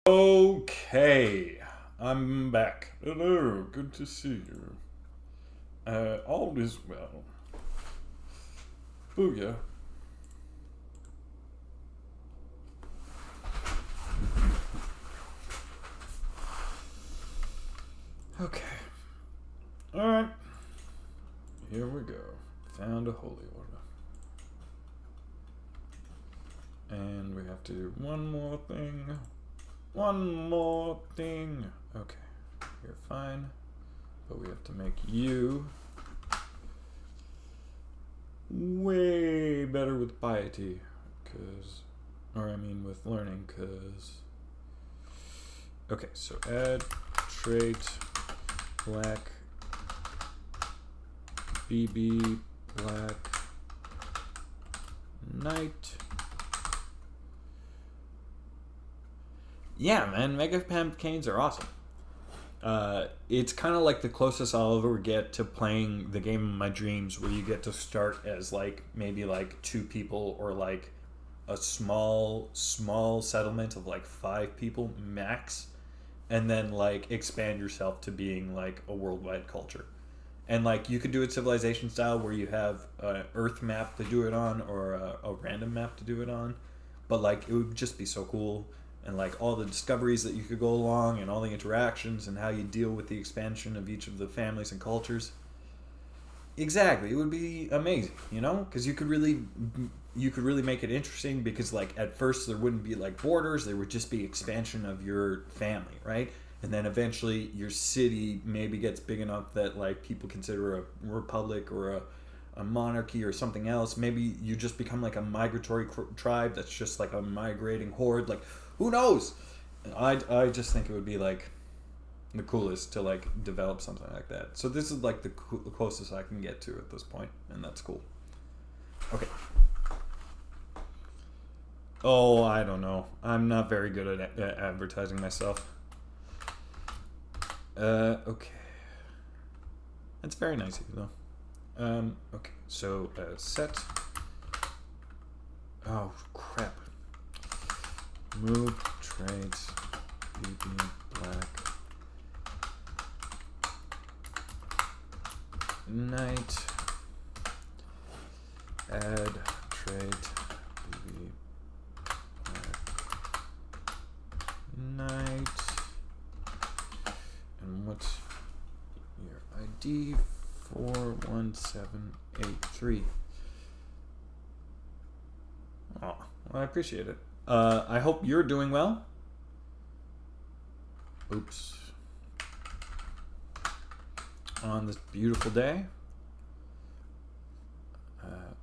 Okay, I'm back. Hello, good to see you. All is well. Booyah. Okay. Alright. Here we go. Found a holy order. And we have to do one more thing. One more thing. Okay. You're fine. But we have to make you way better with piety. With learning, because... Okay, so add trait black BB black knight. Yeah, man, Mega Canes are awesome. It's kind of like the closest I'll ever get to playing the game of my dreams, where you get to start as maybe two people, or a small settlement of 5 people max, and then expand yourself to being a worldwide culture. And you could do it civilization style, where you have an Earth map to do it on, or a random map to do it on. But it would just be so cool, and all the discoveries that you could go along, and all the interactions, and how you deal with the expansion of each of the families and cultures. Exactly, it would be amazing, because you could really make it interesting, because at first there wouldn't be borders, there would just be expansion of your family, right? And then eventually your city maybe gets big enough that people consider a republic, or a monarchy, or something else. Maybe you just become a migratory tribe that's just a migrating horde. Who knows? I just think it would be the coolest to develop something like that. So this is the closest I can get to at this point, and that's cool. Okay. Oh, I don't know. I'm not very good at advertising myself. Okay. That's very nice of you, though. Okay, so set. Oh, crap. Move traits BB black knight. Add trait BB black knight. And what's your ID? 41783. Oh, well, I appreciate it. I hope you're doing well. Oops. On this beautiful day.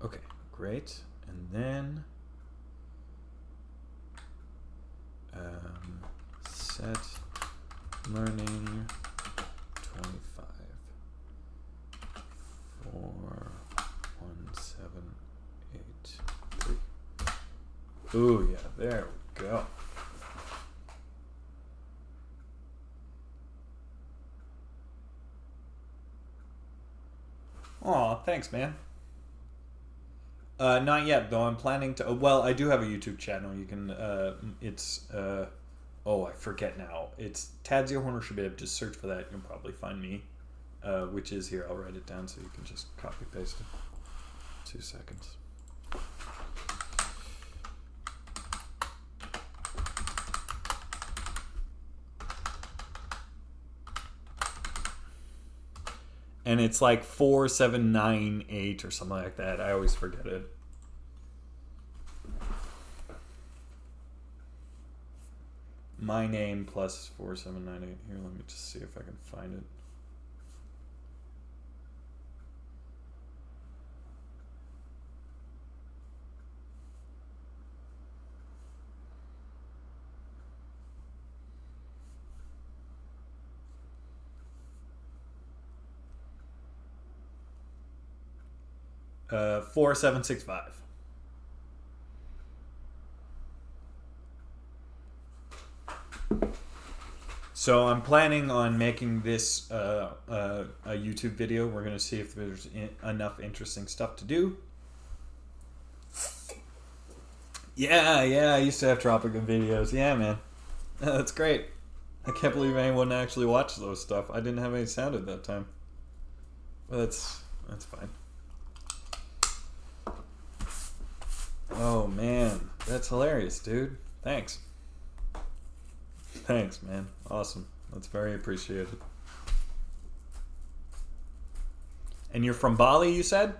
Okay, great. And then set learning 25 41783. Ooh, yeah, there we go. Aw, thanks, man. Not yet, though. I'm planning to. Well, I do have a YouTube channel. You can. It's. Oh, I forget now. It's Tadzio Horner-chbib. Just search for that. You'll probably find me. Which is here. I'll write it down so you can just copy paste it. 2 seconds. And it's 4798 or something like that. I always forget it. My name plus 4798. Here, let me just see if I can find it. Uh, 4765. So I'm planning on making this a YouTube video. We're going to see if there's enough interesting stuff to do. Yeah, I used to have Tropical videos. Yeah, man. That's great. I can't believe anyone actually watched those stuff. I didn't have any sound at that time. But that's fine. Oh man, that's hilarious, dude. Thanks. Thanks, man. Awesome. That's very appreciated. And you're from Bali, you said?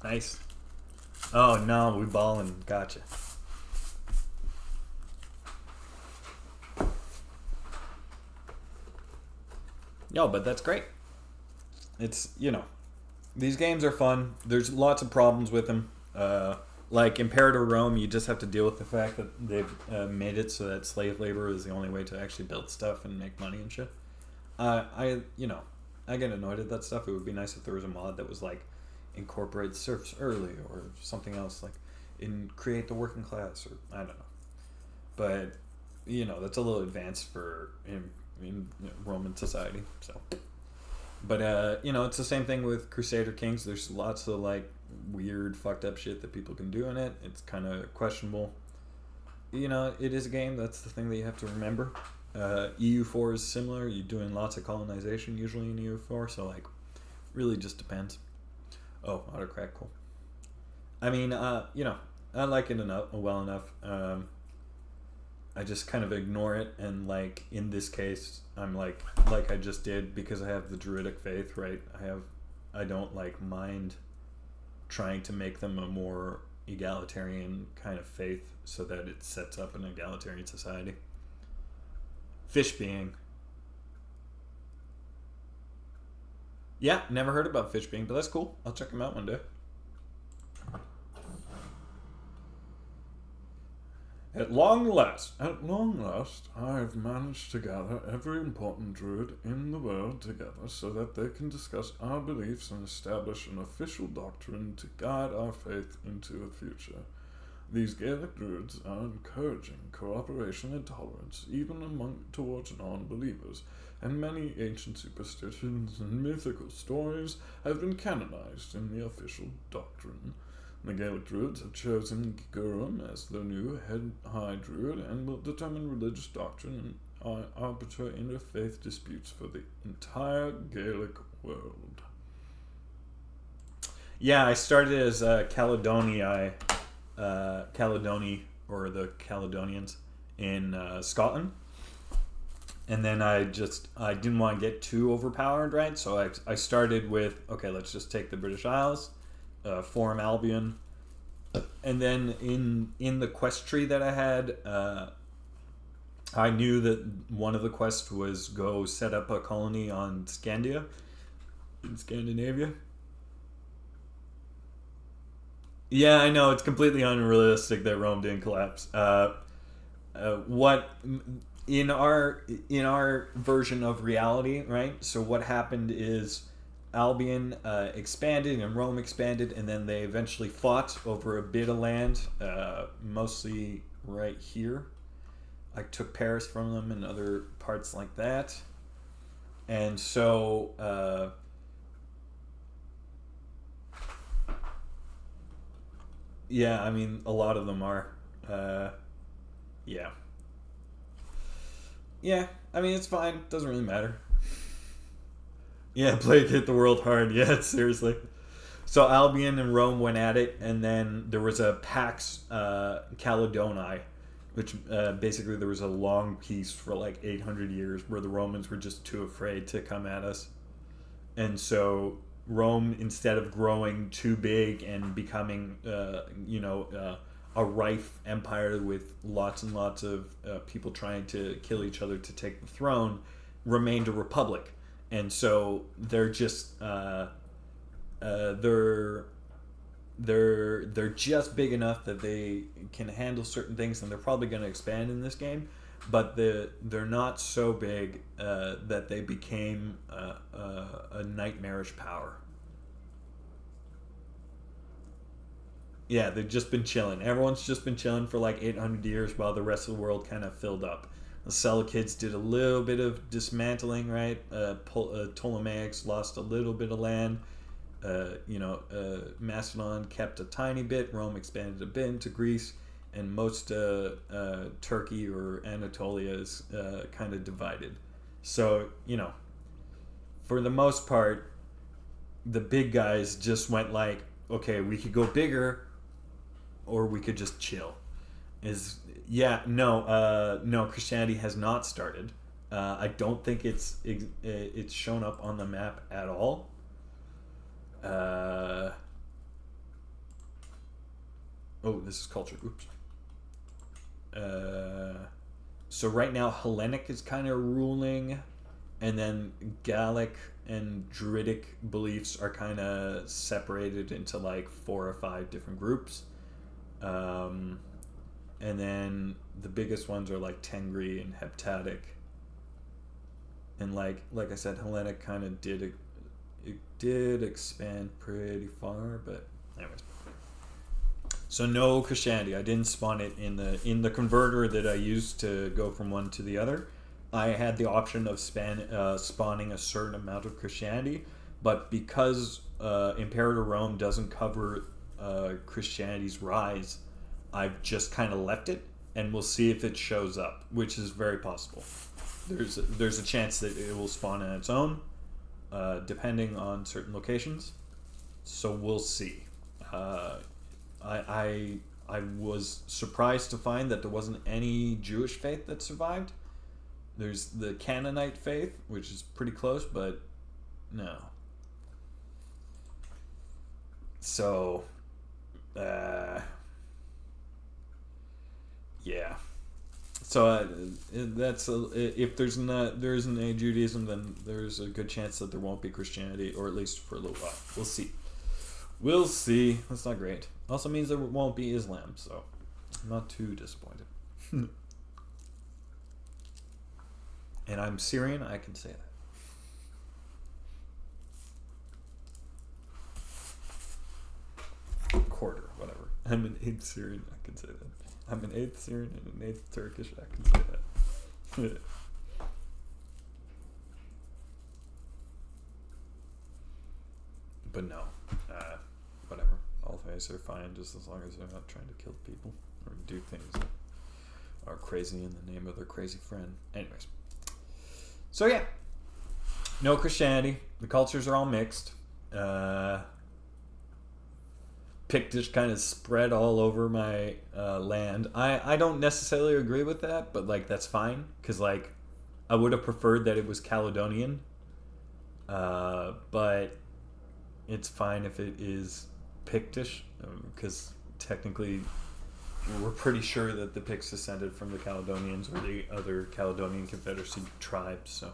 Nice. Oh no, we ballin'. Gotcha. Yo, but that's great. It's, these games are fun. There's lots of problems with them. Like Imperator Rome, you just have to deal with the fact that they've made it so that slave labor is the only way to actually build stuff and make money and shit. I get annoyed at that stuff. It would be nice if there was a mod that was like incorporate serfs early or something else like create the working class, or I don't know. But that's a little advanced for in Roman society. So, but it's the same thing with Crusader Kings. There's lots of like weird, fucked up shit that people can do in it. It's kind of questionable. It is a game. That's the thing that you have to remember. EU4 is similar. You're doing lots of colonization usually in EU4, so like, really just depends. Oh, autocrack, cool. I mean, I like it well enough. I just kind of ignore it, and like in this case, I'm like I just did, because I have the Druidic faith, right? I don't like mind trying to make them a more egalitarian kind of faith so that it sets up an egalitarian society. Fish being. Yeah, never heard about Fish being, but that's cool. I'll check them out one day. At long last, I've managed to gather every important druid in the world together so that they can discuss our beliefs and establish an official doctrine to guide our faith into the future. These Gaelic druids are encouraging cooperation and tolerance, even towards non-believers, and many ancient superstitions and mythical stories have been canonized in the official doctrine. The Gaelic Druids have chosen Gurum as their new head high druid and will determine religious doctrine and arbiter interfaith disputes for the entire Gaelic world. Yeah, I started as Caledoni, or the Caledonians in Scotland. And then I didn't want to get too overpowered, right? So I started with, okay, let's just take the British Isles, form Albion, and then in the quest tree that I had, I knew that one of the quests was go set up a colony on Scandia, in Scandinavia. Yeah, I know, it's completely unrealistic that Rome didn't collapse. What in our version of reality, right? So what happened is Albion expanded and Rome expanded, and then they eventually fought over a bit of land, mostly right here. I took Paris from them and other parts like that. And so yeah, I mean, a lot of them are. Yeah. Yeah, I mean, it's fine. Doesn't really matter. Yeah, Plague hit the world hard. Yeah, seriously. So Albion and Rome went at it, and then there was a Pax Caledoni, which basically there was a long peace for like 800 years where the Romans were just too afraid to come at us. And so Rome, instead of growing too big and becoming, a rife empire with lots and lots of people trying to kill each other to take the throne, remained a republic. And so they're just they're just big enough that they can handle certain things, and they're probably going to expand in this game. But they're not so big that they became a nightmarish power. Yeah, they've just been chilling. Everyone's just been chilling for like 800 years while the rest of the world kind of filled up. The Selekids did a little bit of dismantling, right? Ptolemaics lost a little bit of land. Macedon kept a tiny bit. Rome expanded a bit into Greece, and most Turkey or Anatolia is kind of divided. So, for the most part, the big guys just went like, okay, we could go bigger, or we could just chill. No, Christianity has not started. I don't think it's shown up on the map at all. This is culture. Oops. So right now Hellenic is kind of ruling, and then Gallic and Druidic beliefs are kind of separated into like 4 or 5 different groups. And then the biggest ones are like Tengri and Heptadic. And like I said, Hellenic kind of did expand pretty far, but anyways. So no Christianity. I didn't spawn it in the converter that I used to go from one to the other. I had the option of spawning a certain amount of Christianity, but because Imperator Rome doesn't cover Christianity's rise, I've just kind of left it, and we'll see if it shows up, which is very possible. There's a chance that it will spawn on its own, depending on certain locations. So we'll see. I was surprised to find that there wasn't any Jewish faith that survived. There's the Canaanite faith, which is pretty close, but no. So, yeah. So that's if there isn't a Judaism, then there's a good chance that there won't be Christianity, or at least for a little while. We'll see. We'll see. That's not great. Also means there won't be Islam, so I'm not too disappointed. And I'm Syrian, I can say that. Quarter, whatever. I'm an 8th Syrian, I can say that. I'm an 8th Syrian and an 8th Turkish, I can say that. But no, whatever. All faiths are fine just as long as they're not trying to kill people or do things that are crazy in the name of their crazy friend. Anyways. So yeah, no Christianity. The cultures are all mixed. Pictish kind of spread all over my land. I don't necessarily agree with that, but like that's fine, because like I would have preferred that it was Caledonian, but it's fine if it is Pictish, because technically we're pretty sure that the Picts descended from the Caledonians or the other Caledonian Confederacy tribes, so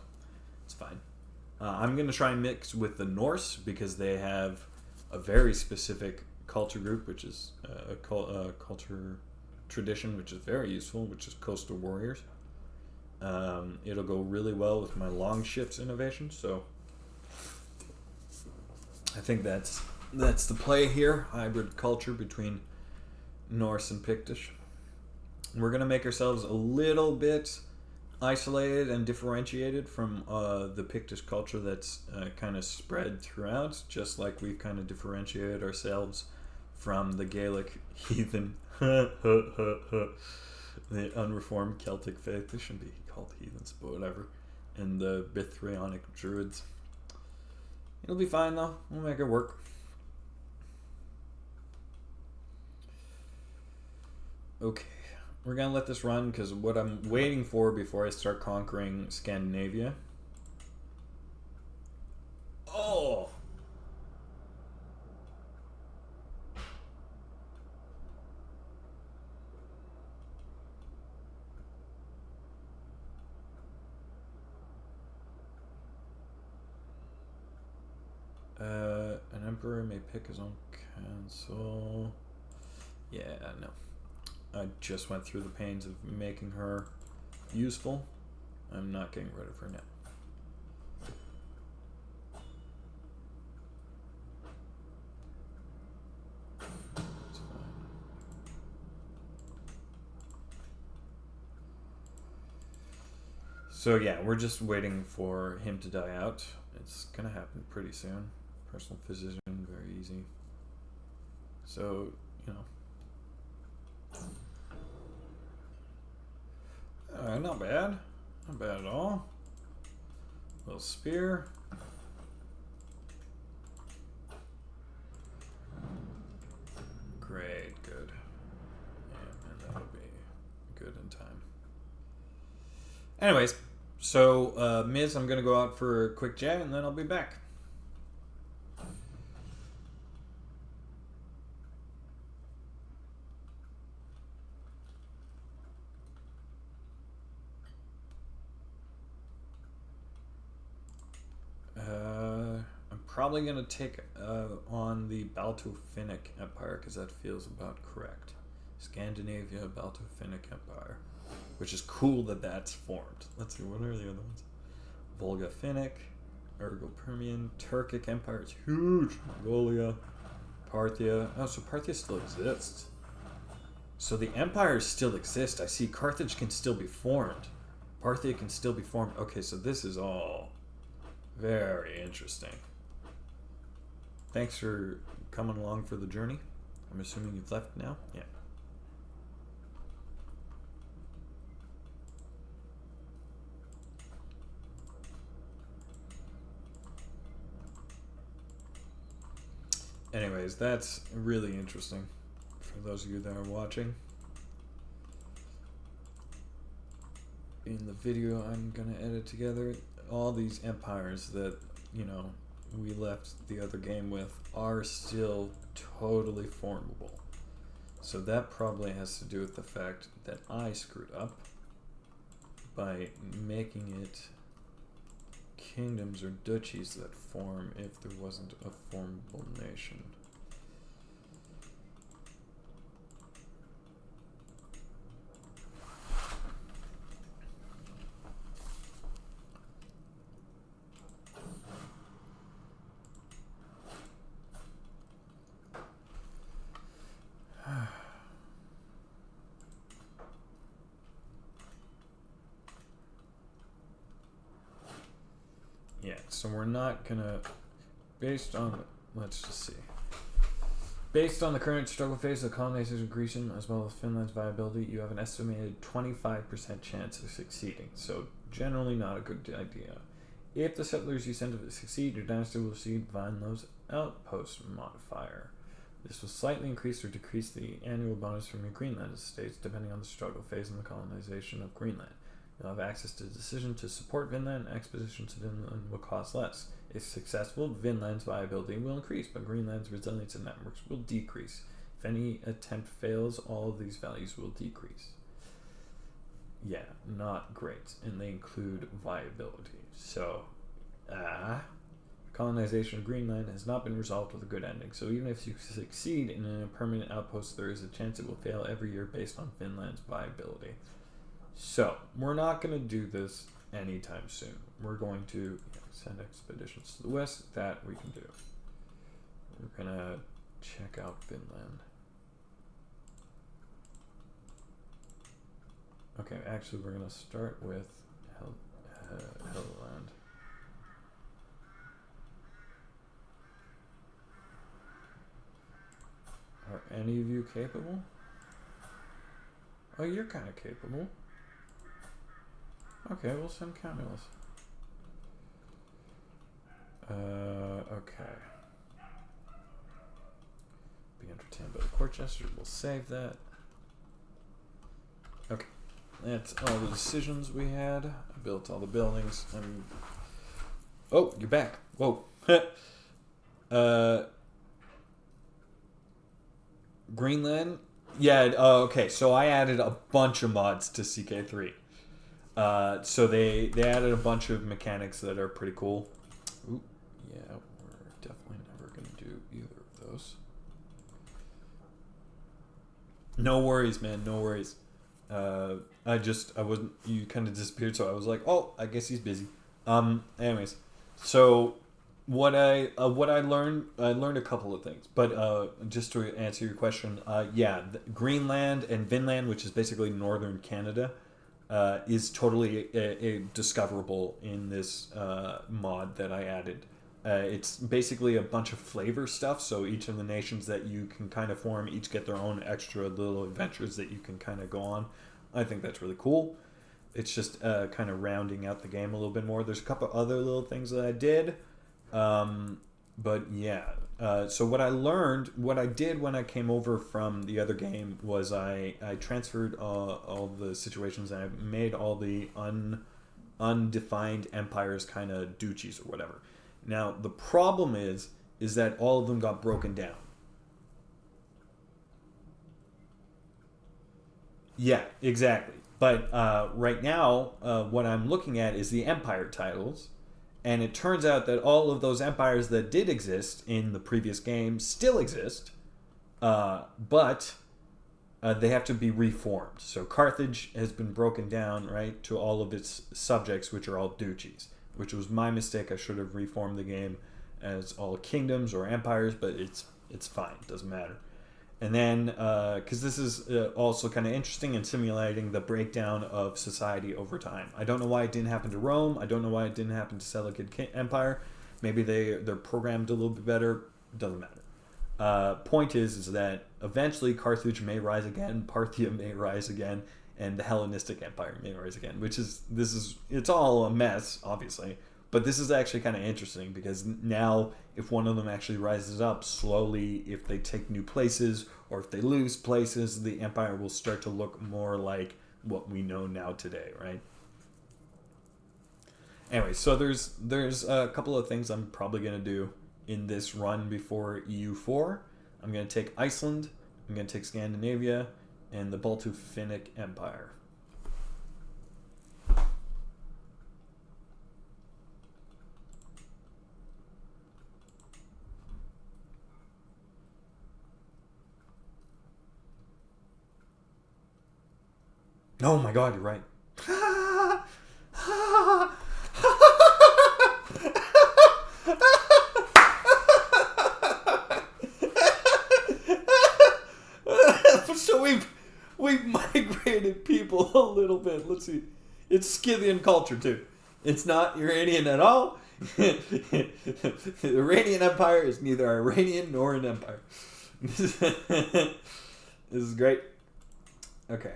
it's fine. I'm going to try and mix with the Norse, because they have a very specific culture group, which is a culture tradition, which is very useful, which is coastal warriors. It'll go really well with my longships innovation, so I think that's the play here. Hybrid culture between Norse and Pictish. We're going to make ourselves a little bit isolated and differentiated from the Pictish culture that's kind of spread throughout, just like we've kind of differentiated ourselves from the Gaelic heathen, the unreformed Celtic faith. They shouldn't be called heathens, but whatever. And the Bithrionic Druids. It'll be fine though. We'll make it work. Okay, we're gonna let this run, because what I'm waiting for before I start conquering Scandinavia. Oh! An emperor may pick his own council. Yeah, no. I just went through the pains of making her useful. I'm not getting rid of her now. It's fine. So yeah, we're just waiting for him to die out. It's gonna happen pretty soon. Personal physician, very easy. So, you know. Not bad. Not bad at all. Little spear. Great, good. Yeah, and that'll be good in time. Anyways, so Miz, I'm gonna go out for a quick chat and then I'll be back. I'm probably gonna take on the Balto-Finnic Empire because that feels about correct. Scandinavia, Balto-Finnic Empire, which is cool that that's formed. Let's see, what are the other ones? Volga-Finnic, Ergo-Permian, Turkic Empire is huge. Mongolia, Parthia. Oh, so Parthia still exists. So the empires still exist. I see Carthage can still be formed. Parthia can still be formed. Okay, so this is all very interesting. Thanks for coming along for the journey. I'm assuming you've left now? Yeah. Anyways, that's really interesting for those of you that are watching. In the video I'm going to edit together, all these empires that, you know, we left the other game with are still totally formable. So that probably has to do with the fact that I screwed up by making it kingdoms or duchies that form if there wasn't a formable nation. Yeah, so we're not gonna, based on, let's just see. Based on the current struggle phase of colonization of Greece as well as Finland's viability, you have an estimated 25% chance of succeeding. So generally not a good idea. If the settlers you send to succeed, your dynasty will receive Vinlo's outpost modifier. This will slightly increase or decrease the annual bonus from your Greenland estates depending on the struggle phase and the colonization of Greenland. You'll have access to the decision to support Vinland, and expedition to Vinland will cost less. If successful, Vinland's viability will increase, but Greenland's resilience and networks will decrease. If any attempt fails, all of these values will decrease. Yeah, not great. And they include viability. So, colonization of Greenland has not been resolved with a good ending. So even if you succeed in a permanent outpost, there is a chance it will fail every year based on Finland's viability. So, we're not going to do this anytime soon. We're going to send expeditions to the west. That we can do. We're going to check out Finland. Okay, actually we're going to start with Helgoland. Are any of you capable? Oh, you're kind of capable. Okay, we'll send Camillus. Okay. Be entertained by the court jester. We'll save that. Okay. That's all the decisions we had. I built all the buildings. Oh, you're back. Whoa. Greenland? Yeah, okay. So I added a bunch of mods to CK3. So they added a bunch of mechanics that are pretty cool. Ooh, yeah, we're definitely never going to do either of those. No worries, man. No worries. I wasn't, you kind of disappeared, so I was like, oh, I guess he's busy. Anyways, so what I learned a couple of things, but just to answer your question, yeah, Greenland and Vinland, which is basically northern Canada, is totally discoverable in this mod that I added. It's basically a bunch of flavor stuff, so each of the nations that you can kind of form each get their own extra little adventures that you can kind of go on. I think that's really cool. It's just kind of rounding out the game a little bit more. There's a couple other little things that I did. But yeah, so what I did when I came over from the other game was I transferred all the situations, and I made all the undefined empires kind of duchies or whatever. Now, the problem is that all of them got broken down. Yeah, exactly. But right now, what I'm looking at is the empire titles. And it turns out that all of those empires that did exist in the previous game still exist, but they have to be reformed. So Carthage has been broken down, right, to all of its subjects, which are all duchies, which was my mistake. I should have reformed the game as all kingdoms or empires, but it's fine. It doesn't matter. And then, because this is also kind of interesting in simulating the breakdown of society over time. I don't know why it didn't happen to Rome. I don't know why it didn't happen to Seleucid Empire. Maybe they're programmed a little bit better. It doesn't matter. Point is that eventually Carthage may rise again, Parthia may rise again, and the Hellenistic Empire may rise again. It's all a mess, obviously. But this is actually kind of interesting because now if one of them actually rises up slowly, if they take new places or if they lose places, the empire will start to look more like what we know now today, right? Anyway, so there's a couple of things I'm probably going to do in this run before EU4. I'm going to take Iceland, I'm going to take Scandinavia, and the Balto-Finnic Empire. Oh my god, you're right. So we've migrated people a little bit. Let's see. It's Scythian culture too. It's not Iranian at all. The Iranian Empire is neither Iranian nor an empire. This is great. Okay.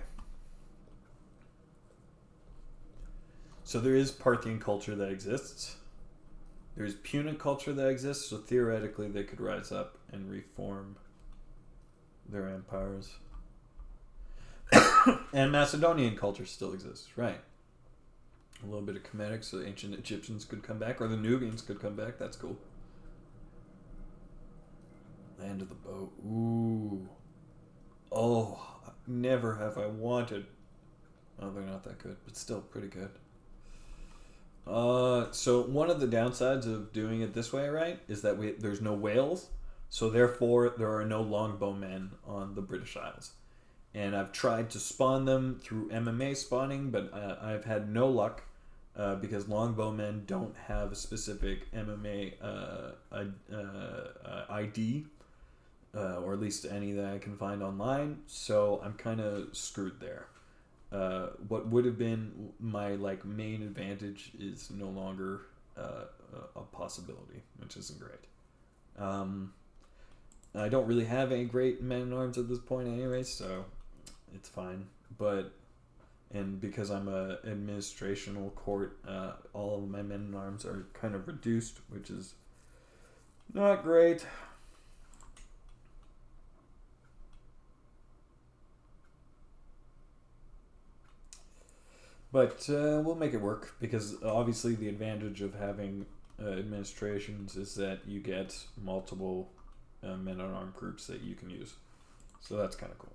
So there is Parthian culture that exists. There's Punic culture that exists, so theoretically they could rise up and reform their empires. And Macedonian culture still exists, right. A little bit of Kemetic, so the ancient Egyptians could come back, or the Nubians could come back. That's cool. Land of the Bow. Ooh. Oh, never have I wanted. Oh, they're not that good, but still pretty good. So one of the downsides of doing it this way, right, is that there's no whales, so therefore there are no longbowmen on the British Isles. And I've tried to spawn them through MMA spawning, but I've had no luck because longbowmen don't have a specific MMA ID, or at least any that I can find online. So I'm kind of screwed there. What would have been my main advantage is no longer a possibility, which isn't great. I don't really have any great men-at-arms at this point anyway, so it's fine. And because I'm a administrational court, all of my men-at-arms are kind of reduced, which is not great. But we'll make it work, because obviously the advantage of having administrations is that you get multiple men-at-arms groups that you can use. So that's kind of cool.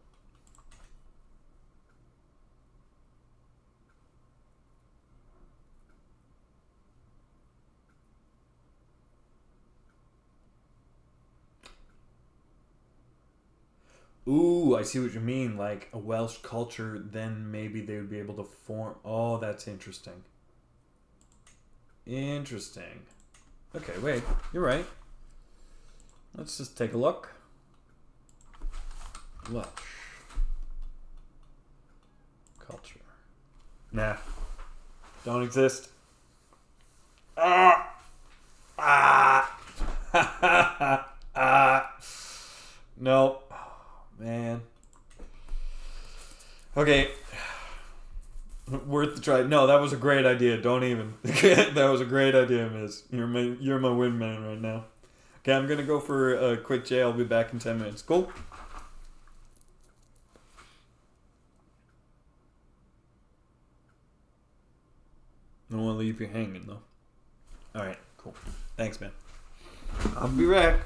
Ooh, I see what you mean. Like a Welsh culture, then maybe they would be able to form... Oh, that's interesting. Interesting. Okay, wait. You're right. Let's just take a look. Welsh culture. Nah. Don't exist. Ah! Ah! Ah! No. Oh, man. Okay. Worth the try. No, that was a great idea. Don't even. That was a great idea, Miss. You're my wingman right now. Okay, I'm gonna go for a quick J. I'll be back in 10 minutes. Cool. I don't want to leave you hanging though. All right, cool. Thanks, man. I'll be back.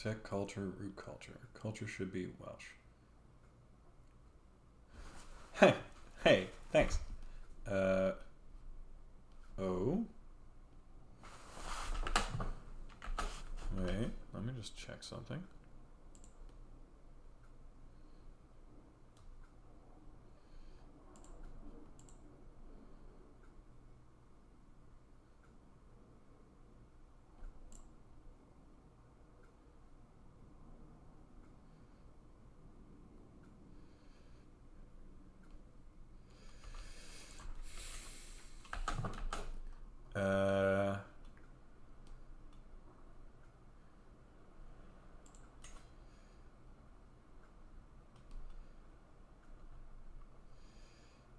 Set culture, root culture. Culture should be Welsh. Hey, thanks. Oh. Wait, let me just check something.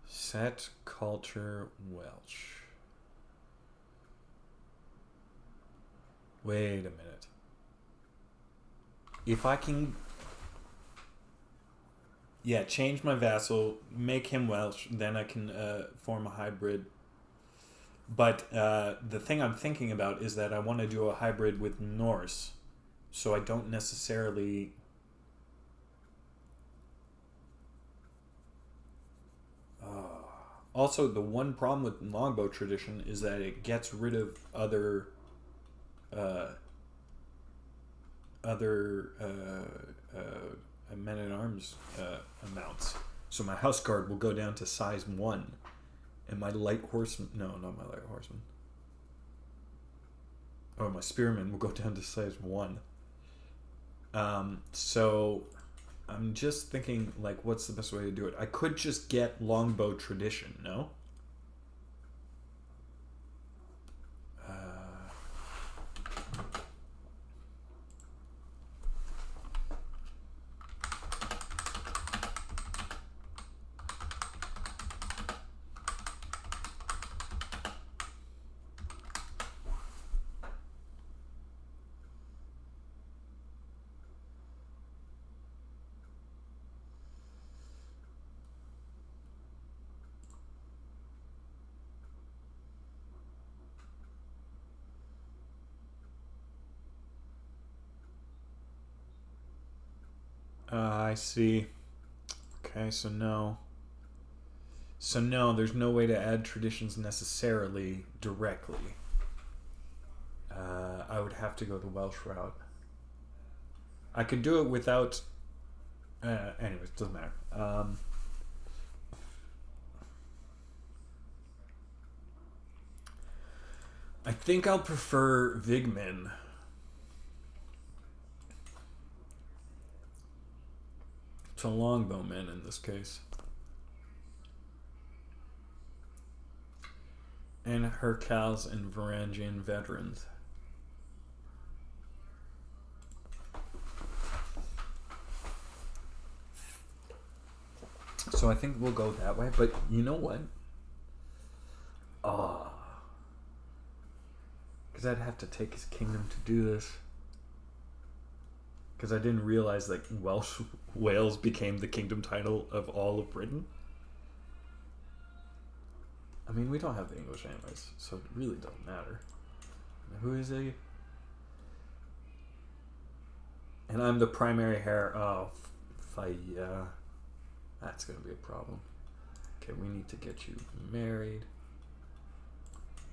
Set culture Welsh. Wait a minute. If I can... Yeah, change my vassal, make him Welsh, then I can form a hybrid. But the thing I'm thinking about is that I want to do a hybrid with Norse. So I don't necessarily... Also, the one problem with longbow tradition is that it gets rid of other men-at-arms amounts. So my house guard will go down to size 1, and my light horseman... No, not my light horseman. Oh, my spearman will go down to size 1. So... I'm just thinking, like, what's the best way to do it? I could just get longbow tradition, no? I see. Okay, so no. So no, there's no way to add traditions necessarily directly. I would have to go the Welsh route. I could do it without... anyways, doesn't matter. I think I'll prefer Vigmin. To longbowmen in this case. And Hercals and Varangian veterans. So I think we'll go that way, but you know what? Because I'd have to take his kingdom to do this. Because I didn't realize that Wales became the kingdom title of all of Britain. I mean, we don't have the English anyways, so it really doesn't matter. Who is he? And I'm the primary heir. Oh, yeah. That's going to be a problem. Okay, we need to get you married.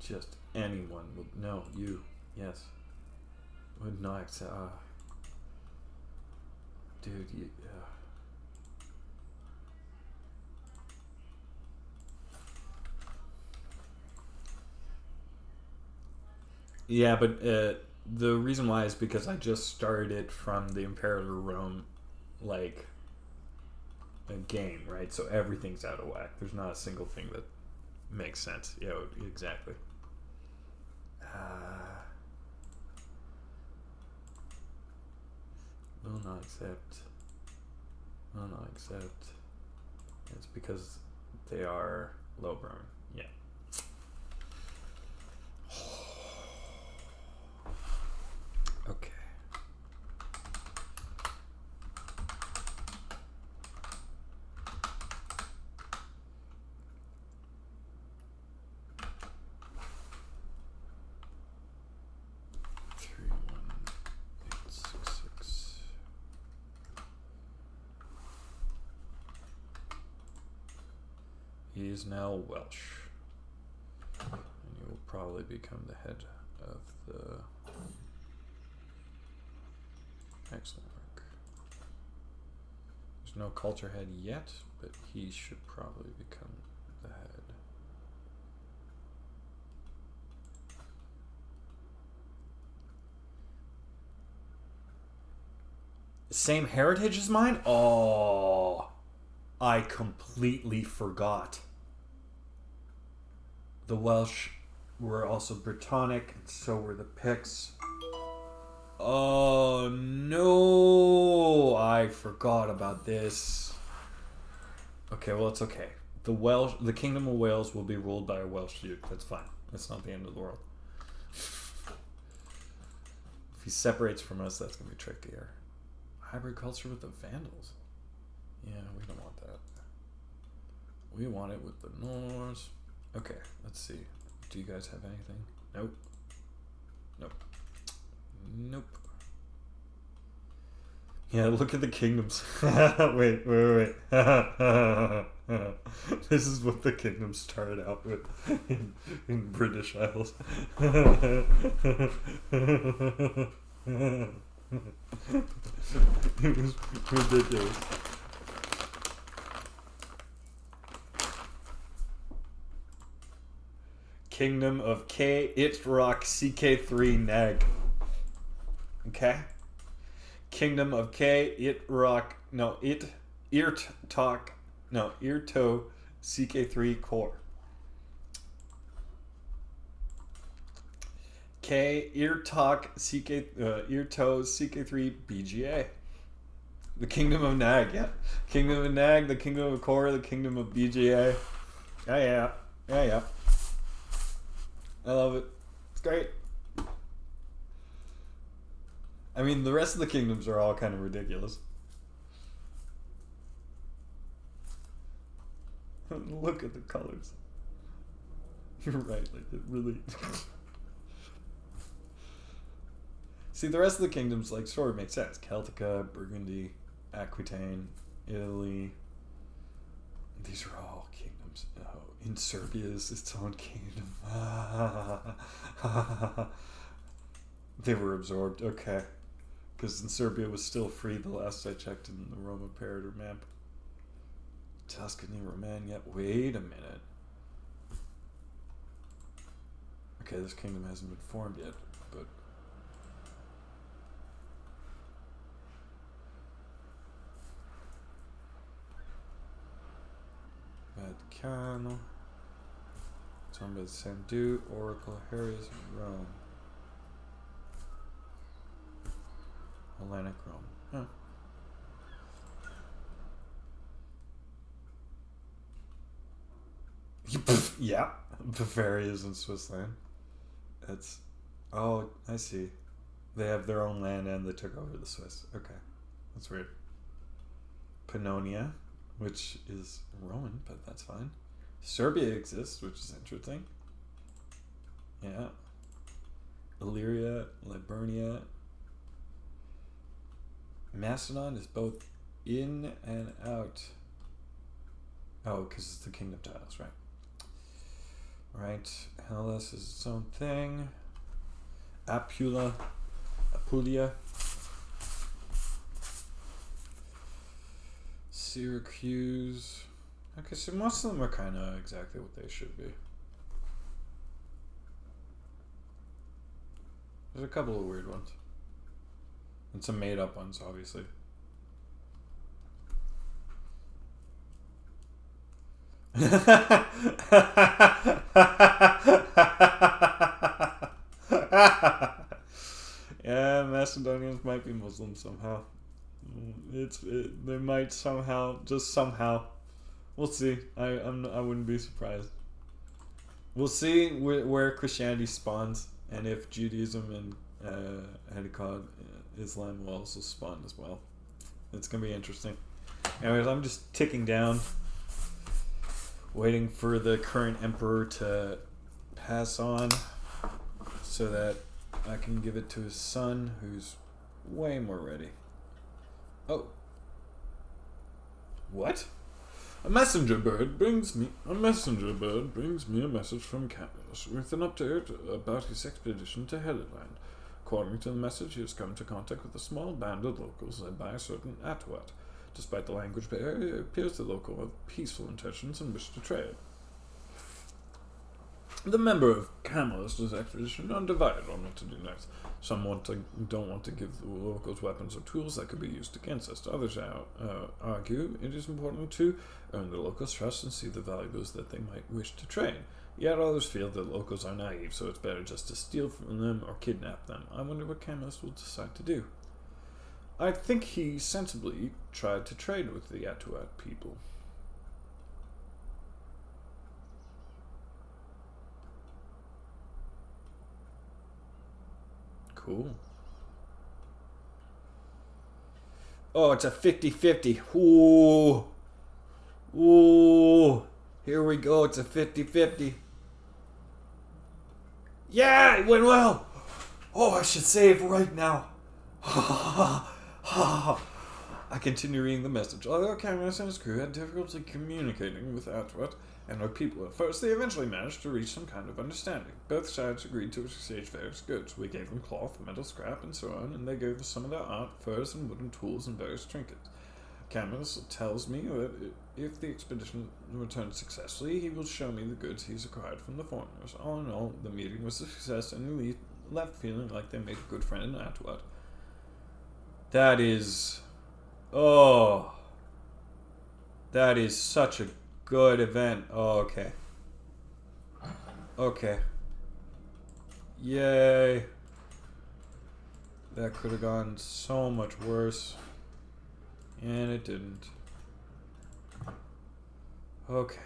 Just anyone would. No, you. Yes. Would not accept. Dude, you. Yeah, but the reason why is because I just started it from the Imperator Rome, like, a game, right? So everything's out of whack. There's not a single thing that makes sense. Yeah, exactly. Will not accept. Will not accept. It's because they are low burn. Yeah. Okay. He is now Welsh. And he will probably become the head of the... Excellent work. There's no culture head yet, but he should probably become the head. Same heritage as mine? Oh, I completely forgot. The Welsh were also Brittonic, and so were the Picts. Oh no, I forgot about this. Okay, well, it's okay. The Kingdom of Wales will be ruled by a Welsh duke. That's fine. That's not the end of the world. If he separates from us, that's gonna be trickier. Hybrid culture with the Vandals. Yeah, we don't want that. We want it with the Norse. Okay, let's see. Do you guys have anything? Nope. Nope. Nope. Yeah, look at the kingdoms. wait. This is what the kingdom started out with in British Isles. It was ridiculous. Kingdom of K, Itrock, CK3, Nag. Okay? Kingdom of K, Irto, CK3, Core. K, Irto, CK3, BGA. The Kingdom of Nag, yeah. Kingdom of Nag, the Kingdom of Core, the Kingdom of BGA. Yeah. I love it. It's great. I mean, the rest of the kingdoms are all kind of ridiculous. Look at the colors. You're right, like it really... See, the rest of the kingdoms, like, sort of make sense. Celtica, Burgundy, Aquitaine, Italy. These are all kingdoms. Oh, in Serbia is its own kingdom. They were absorbed. Okay. Because in Serbia was still free the last I checked in the Roman Imperator map. Tuscany, Romania. Wait a minute. Okay, this kingdom hasn't been formed yet, but... Vaticano. Tomb of Sandu, Oracle, Harry's, Rome. Hellenic Rome. Huh. Yeah. Bavaria's in Switzerland. That's... Oh, I see. They have their own land and they took over the Swiss. Okay. That's weird. Pannonia, which is Roman, but that's fine. Serbia exists, which is interesting. Yeah. Illyria, Liburnia. Macedon is both in and out. Oh, because it's the kingdom tiles, right? Right. Hellas is its own thing. Apulia. Syracuse. Okay, so most of them are kind of exactly what they should be. There's a couple of weird ones. And some made up ones, obviously. Yeah, Macedonians might be Muslim somehow. They might somehow, just somehow. We'll see. I wouldn't be surprised. We'll see where Christianity spawns, and if Judaism and Hadikad Islam will also spawn as well. It's gonna be interesting. Anyways, I'm just ticking down, waiting for the current emperor to pass on, so that I can give it to his son, who's way more ready. Oh. What? A messenger bird brings me a message from Camillus with an update about his expedition to Helluland. According to the message, he has come to contact with a small band of locals led by a certain Atuat. Despite the language barrier, it appears the local have peaceful intentions and wish to trade. The member of Camillus' expedition are divided on what to do next. Some don't want to give the locals weapons or tools that could be used against us. Others argue it is important to earn the locals' trust and see the valuables that they might wish to trade. Yet others feel that locals are naive, so it's better just to steal from them or kidnap them. I wonder what Camillus will decide to do. I think he sensibly tried to trade with the Atuat people. Cool. Oh, it's a 50-50. Ooh. Ooh. Here we go. It's a 50-50. Yeah, it went well. Oh, I should save right now. I continue reading the message. Although Camillus and his crew had difficulty communicating with Atuat and our people at first, they eventually managed to reach some kind of understanding. Both sides agreed to exchange various goods. We gave them cloth, metal scrap, and so on, and they gave us some of their art, furs, and wooden tools, and various trinkets. Camillus tells me that if the expedition returns successfully, he will show me the goods he's acquired from the foreigners. All in all, the meeting was a success, and we left feeling like they made a good friend in Atuat. That is... Oh... That is such a good event. Oh, okay. Okay. Yay. That could have gone so much worse. And it didn't. Okay.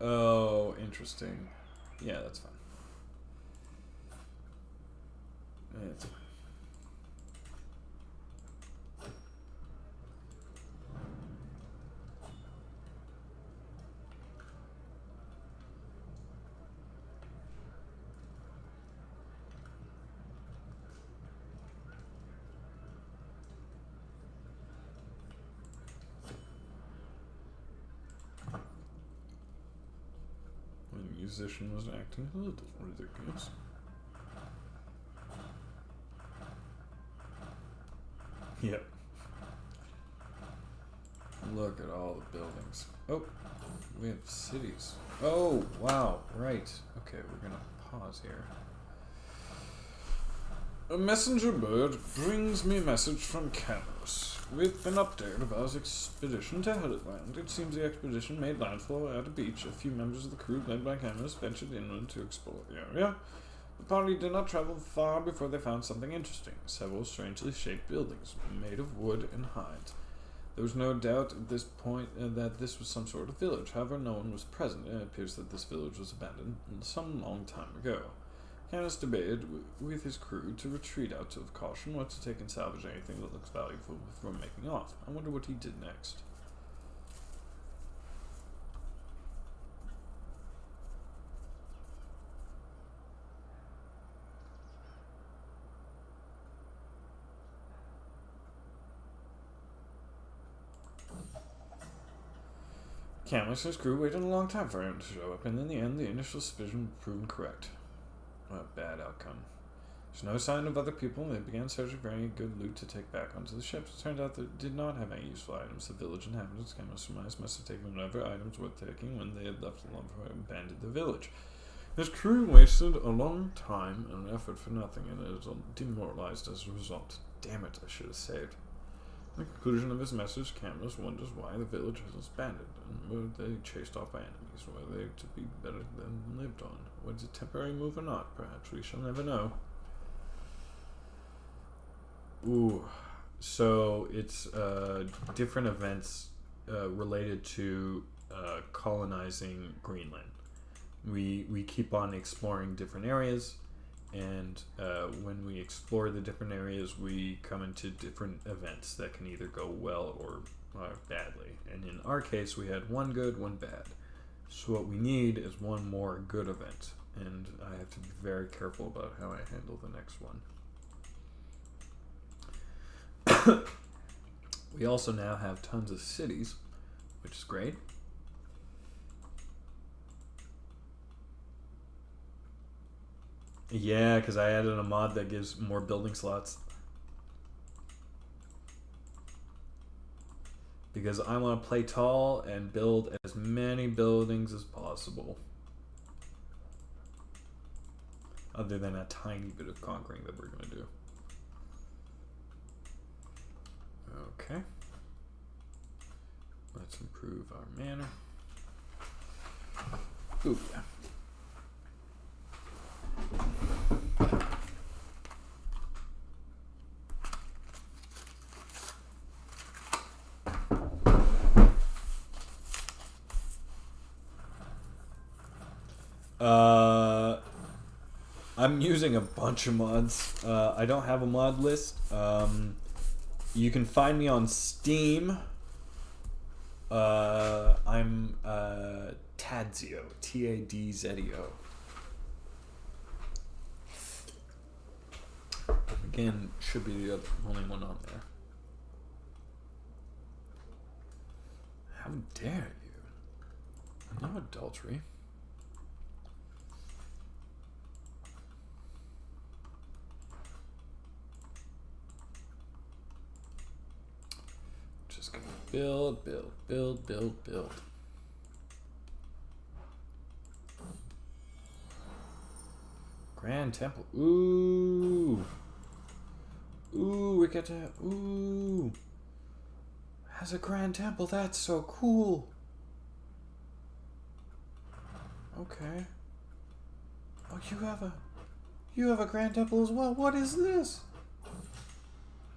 Oh, interesting. Yeah, that's fine. That's fine. The musician was acting a little ridiculous. Yep. Look at all the buildings. Oh, we have cities. Oh, wow, right. Okay, we're gonna pause here. A messenger bird brings me a message from Camillus with an update about his expedition to Helluland. It seems the expedition made landfall at a beach. A few members of the crew, led by Camillus, ventured inland to explore the area. The party did not travel far before they found something interesting. Several strangely shaped buildings, made of wood and hides. There was no doubt at this point that this was some sort of village. However, no one was present. It appears that this village was abandoned some long time ago. Canis debated with his crew to retreat out of caution or to take and salvage anything that looks valuable before making off. I wonder what he did next. Canis and his crew waited a long time for him to show up, and in the end, the initial suspicion proved correct. What a bad outcome. There's no sign of other people, and they began searching for any good loot to take back onto the ships. It turned out that it did not have any useful items. The village inhabitants, Canis surmised, must have taken whatever items worth taking when they had left the lumber and abandoned the village. His crew wasted a long time and effort for nothing, and it was demoralized as a result. Damn it, I should have saved. In the conclusion of his message, Canis wonders why the village was abandoned, and were they chased off by enemies? Were they to be better than lived on? Was it a temporary move or not? Perhaps we shall never know. Ooh, so it's different events related to colonizing Greenland. We keep on exploring different areas, and when we explore the different areas, we come into different events that can either go well or badly. And in our case, we had one good, one bad. So what we need is one more good event, and I have to be very careful about how I handle the next one. We also now have tons of cities, which is great. Yeah, because I added a mod that gives more building slots. Because I want to play tall and build as many buildings as possible. Other than a tiny bit of conquering that we're going to do. Okay. Let's improve our manor. Ooh, yeah. I'm using a bunch of mods. I don't have a mod list. You can find me on Steam. I'm Tadzio, T-A-D-Z-E-O. Again, should be the only one on there. How dare you? No adultery. Just gonna build, build, build, build, build. Grand Temple. Ooh. Ooh, we get to... Ooh. Has a Grand Temple. That's so cool. Okay. Oh, you have a Grand Temple as well. What is this?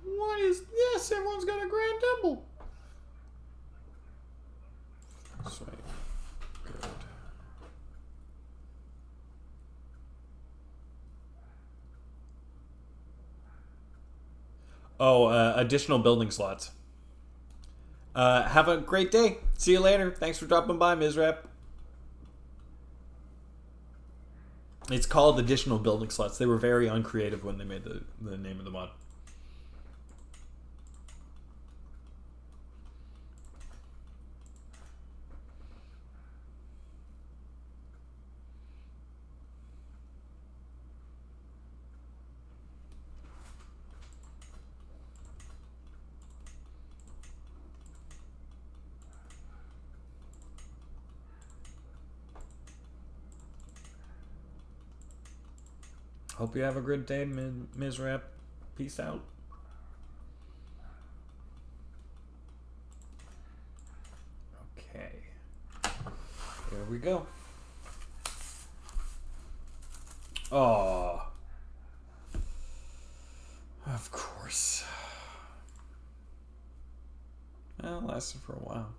What is this? Everyone's got a Grand Temple. Sweet. Good. Oh, additional building slots. Have a great day. See you later. Thanks for dropping by, Mizrep. It's called additional building slots. They were very uncreative when they made the name of the mod. Hope you have a good day, Mizrap. Peace out. Okay. Here we go. Oh. Of course. Well, it lasted for a while.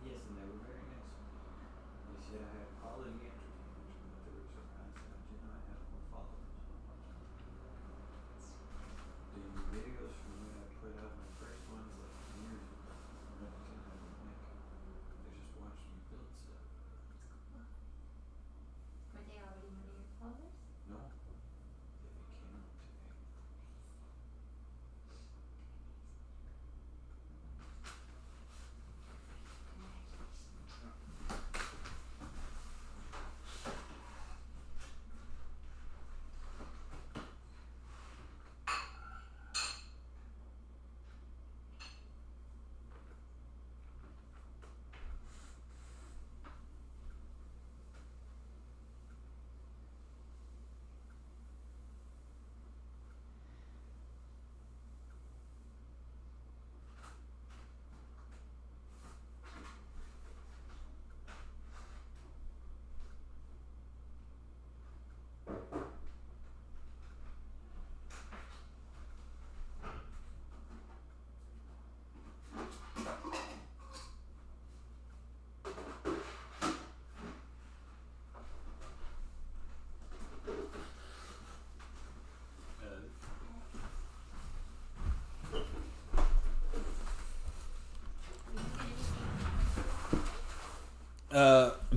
Yes, and they were very nice. They said I had quality entertainers, but they were surprised that I did not have more followers. The videos from when I put out my first ones like years ago, when I didn't have a mic, they just watched me build stuff. Were they already one of your followers? No, they became them today.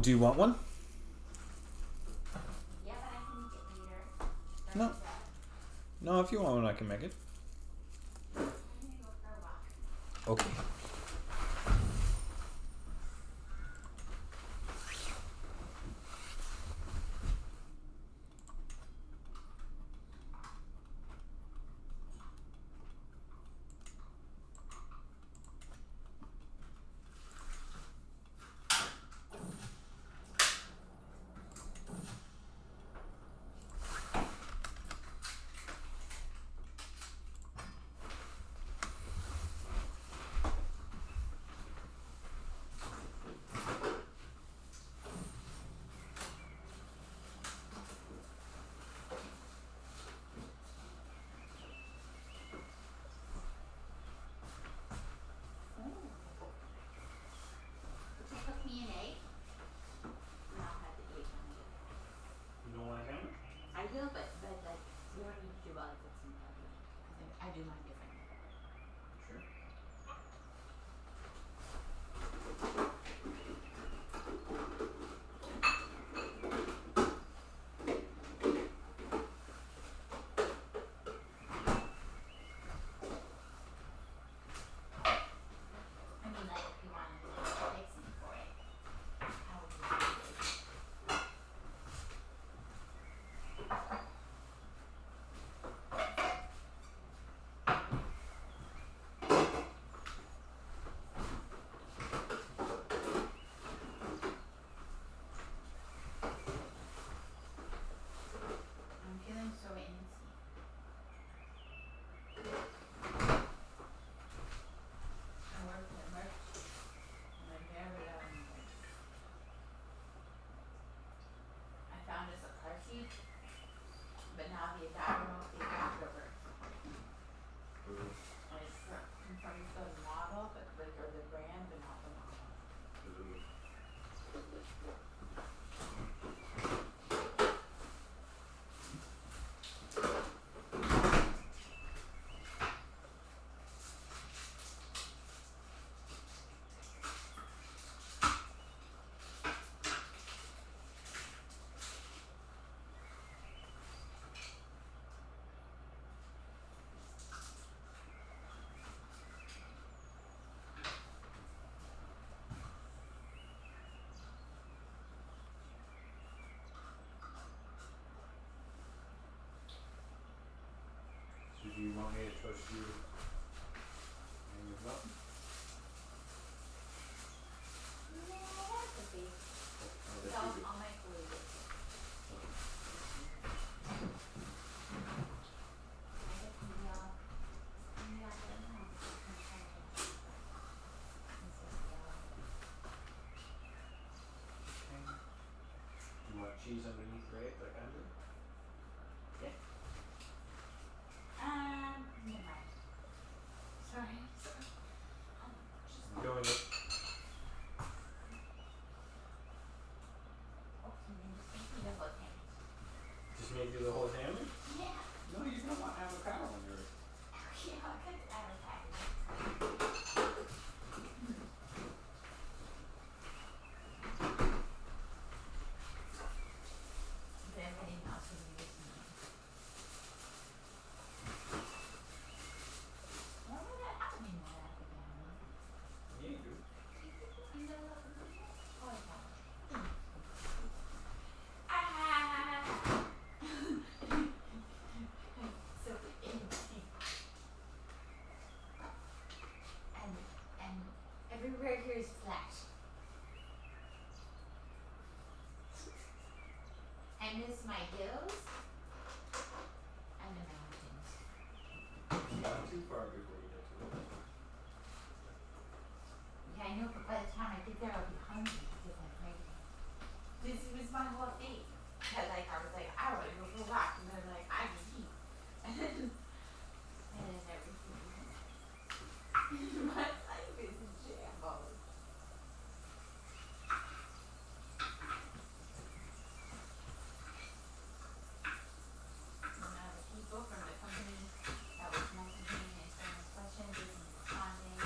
Do you want one? Yeah, but I can make it later. No. No, if you want one, I can make it. I'm gonna go for a walk. Okay. Would you cook me an egg? And I'll have the egg on it. You don't want a sandwich? I will, but like, you don't need to do while I put some butter in. Because I do mine differently. Sure. I mean, like, if you wanted to fix me for it, how would you do it? I'm feeling so antsy. I worked at Merch and I'm very I found us a car seat, but now the diagonal is back over. And it's confirmed the model, but the So do you want me to toast you and your milk? No, that's okay. Oh, So I'll microwave it. I guess maybe I'll let them know. Do you want cheese underneath your egg like I do? Yeah. Never mind. Sorry. Go in there. Just made you the whole sandwich? Yeah. No, you don't want avocado on yours. Yeah, I could advertise. Is there anything else you need to know? Why would that happen anymore after family? Yeah, you do. Oh, I got it. Ah! So empty. And everywhere here is flat. I miss my hills and the mountains. Not too far before you get to it. Yeah, I know, but by the time I get there, I'll be hungry because I'm pregnant. This was my whole thing. That like I was like, I want to go for a walk, and then like I can eat, and then everything. My life is in shambles. And the people from the company that was messaging and answering my questions isn't responding.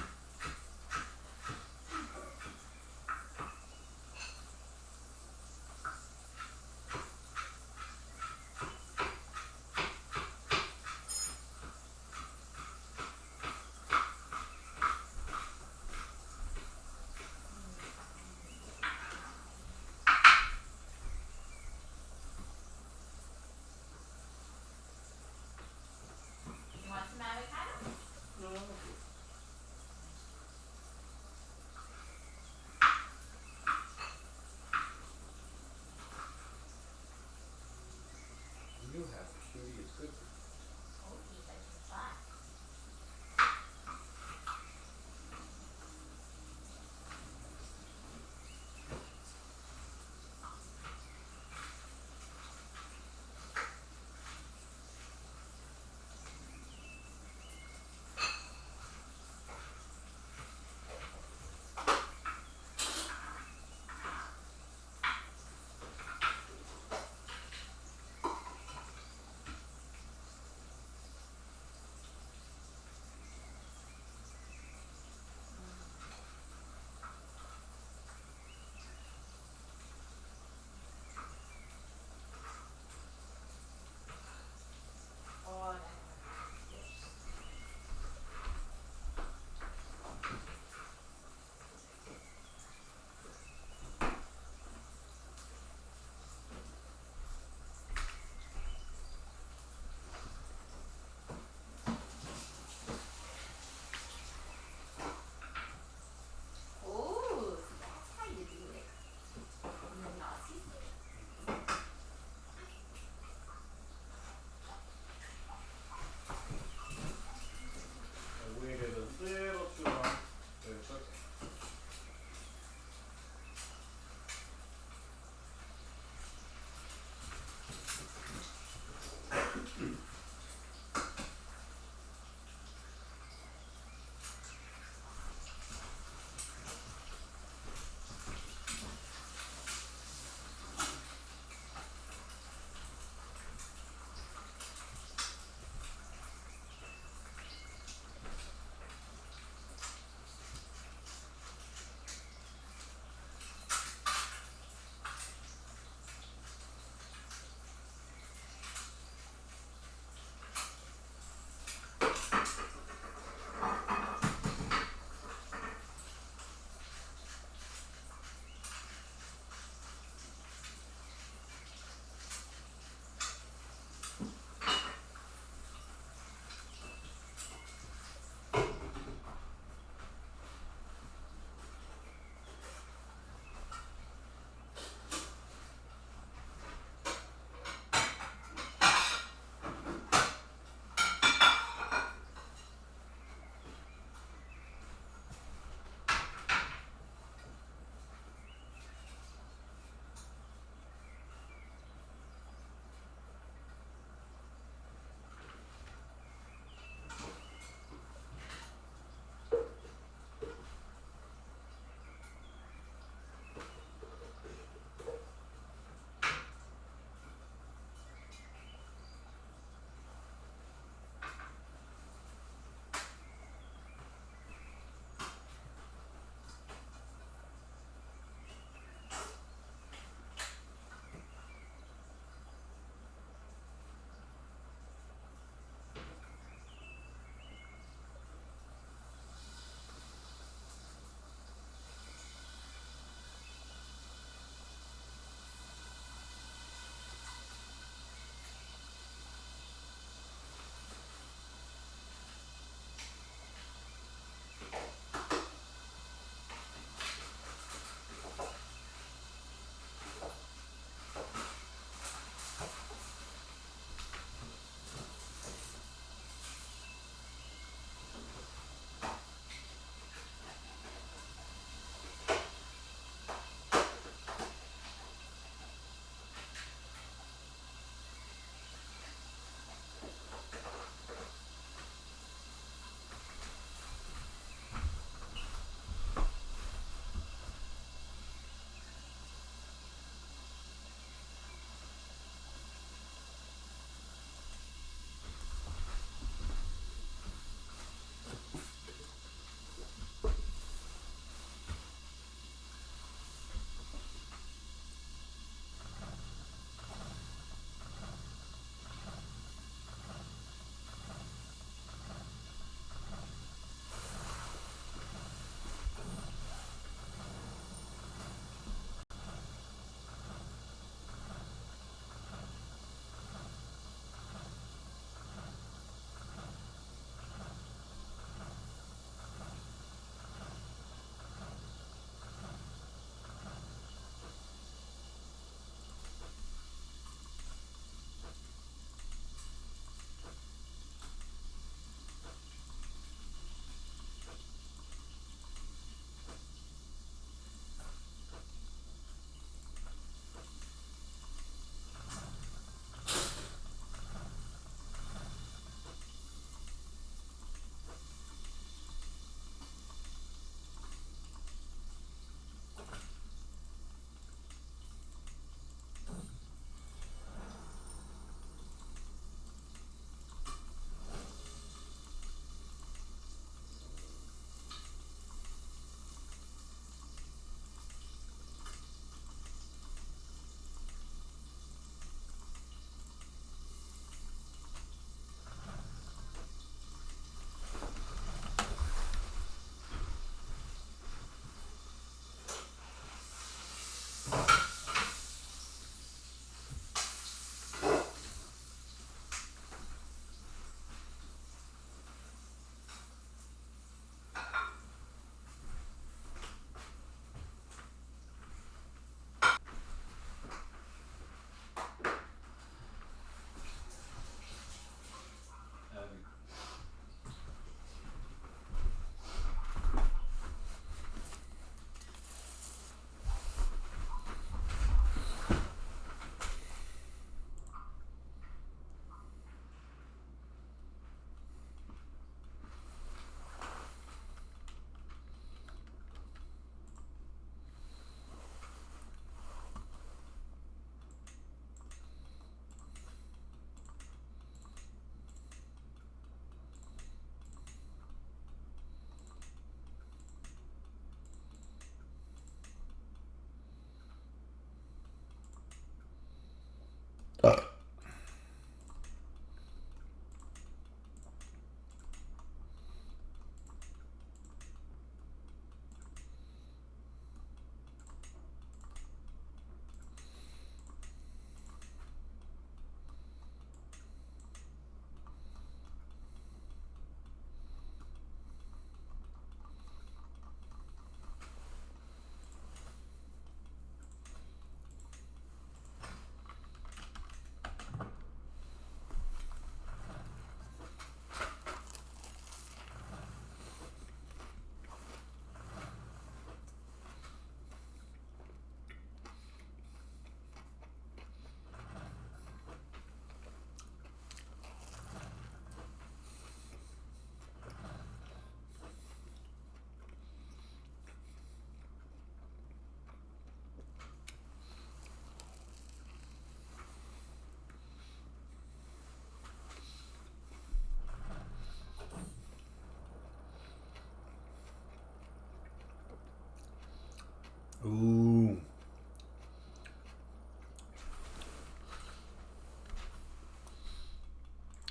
Ooh.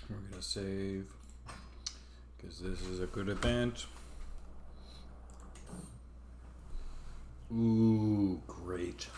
We're gonna save because this is a good event. Ooh, great.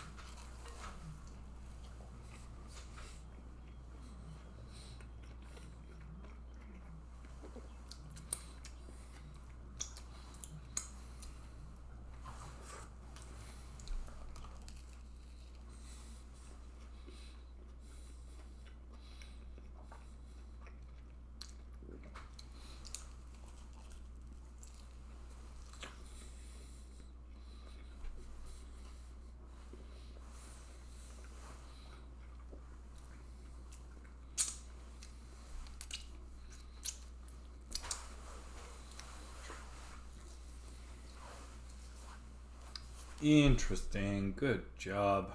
Interesting. Good job.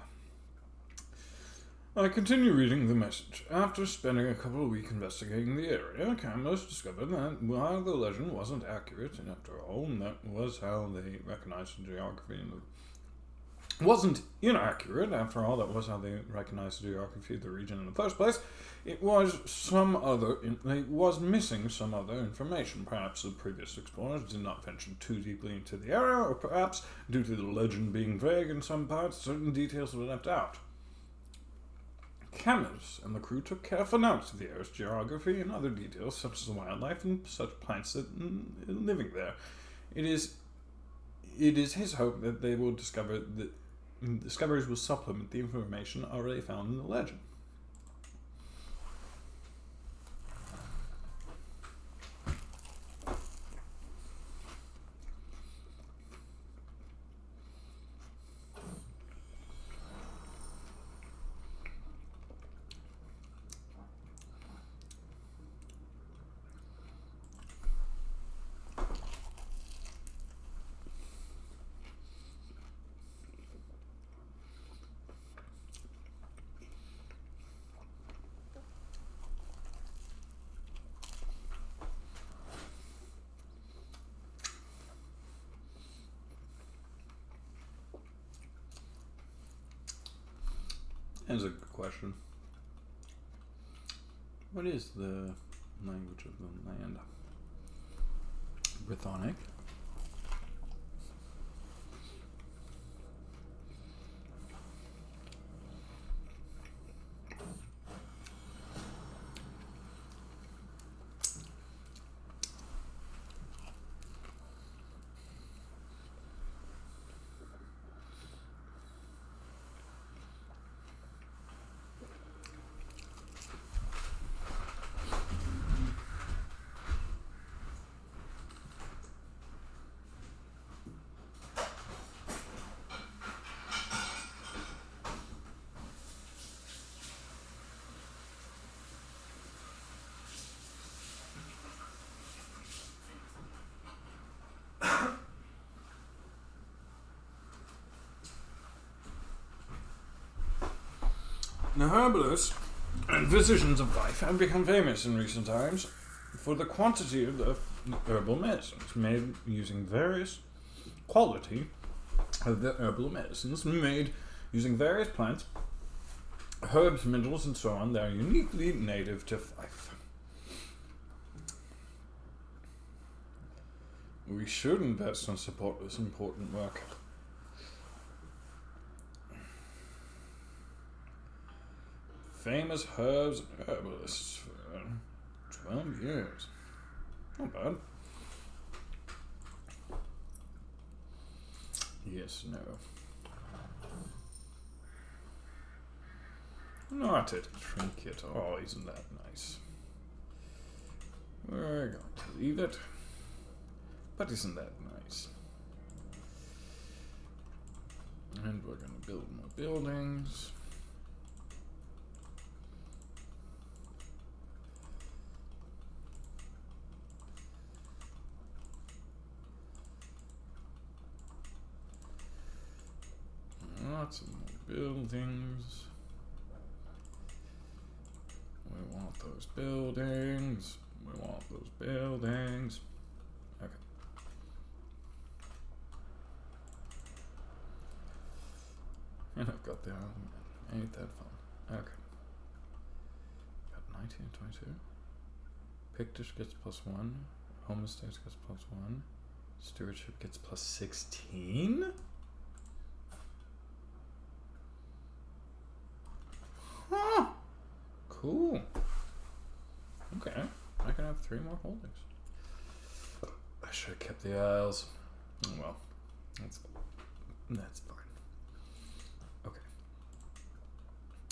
I continue reading the message. After spending a couple of weeks investigating the area, cameras discovered that while the legend wasn't accurate, and after all, that was how they recognized the geography in the wasn't inaccurate, after all, that was how they recognized the geography of the region in the first place. It was missing some other information. Perhaps the previous explorers did not venture too deeply into the area, or perhaps, due to the legend being vague in some parts, certain details were left out. Cameras and the crew took careful notes of the area's geography and other details, such as wildlife and such plants that living there. It is his hope that they will discover that discoveries will supplement the information already found in the legend. That's a good question. What is the language of the land? Brythonic. Now, herbalists and physicians of life have become famous in recent times for the quantity of the herbal medicines made using various quality of the herbal medicines made using various plants herbs, minerals, and so on that are uniquely native to Fife. We should invest and support this important work. Famous herbs and herbalists for 12 years. Not bad. Yes, no. Not a trinket. Oh, isn't that nice? We're going to leave it. But isn't that nice? And we're going to build more buildings. Lots of more buildings. We want those buildings. We want those buildings. Okay. And I've got the ain't that fun. Okay. Got 19 and 22. Pictish gets +1. Home estates gets +1. Stewardship gets +16. Huh. Cool. Okay. I can have 3 more holdings. I should have kept the Isles. Oh, well, that's fine. Okay.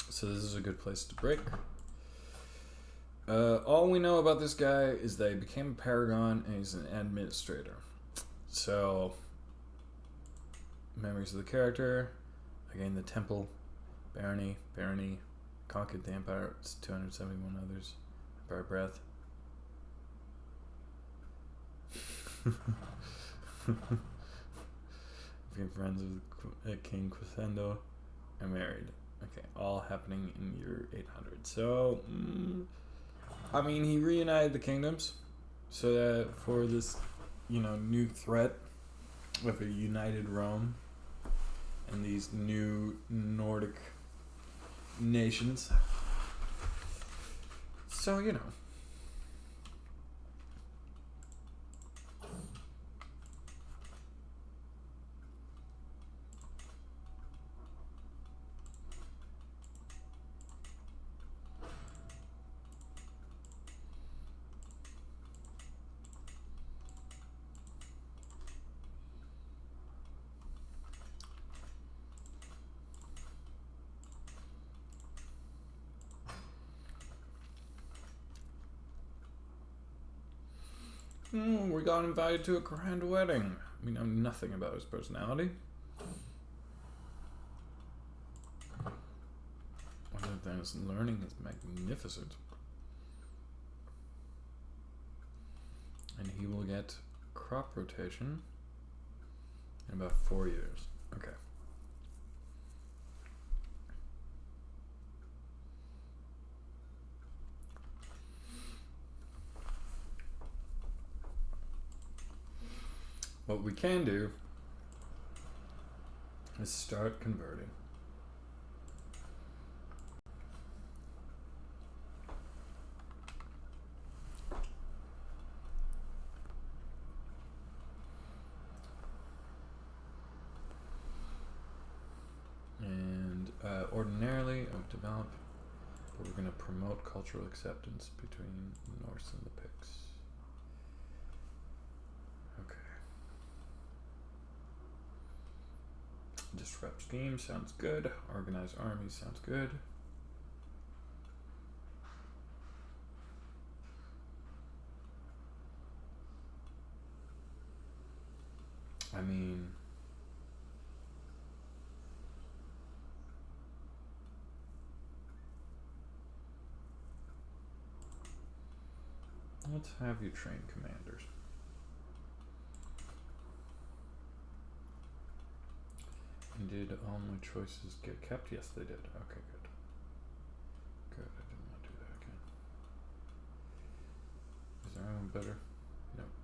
So this is a good place to break. All we know about this guy is that he became a paragon and he's an administrator. So, memories of the character. Again, the temple, barony, conquered the empire. It's 271 others. Empire breath. Became friends with King Quasendo and married. Okay, all happening in year 800. So, I mean, he reunited the kingdoms so that for this, new threat with a united Rome and these new Nordic nations. So, we got invited to a grand wedding. We know nothing about his personality. Other than his learning is magnificent. And he will get crop rotation in about 4 years. Okay. What we can do is start converting. And ordinarily, I would develop, but we're going to promote cultural acceptance between the Norse and the Picts. Okay. Disrupt scheme sounds good. Organize armies sounds good. I mean, let's have you train commanders. And did all my choices get kept? Yes, they did. Okay, good. Good, I did not do that again. Is there anyone better? Nope.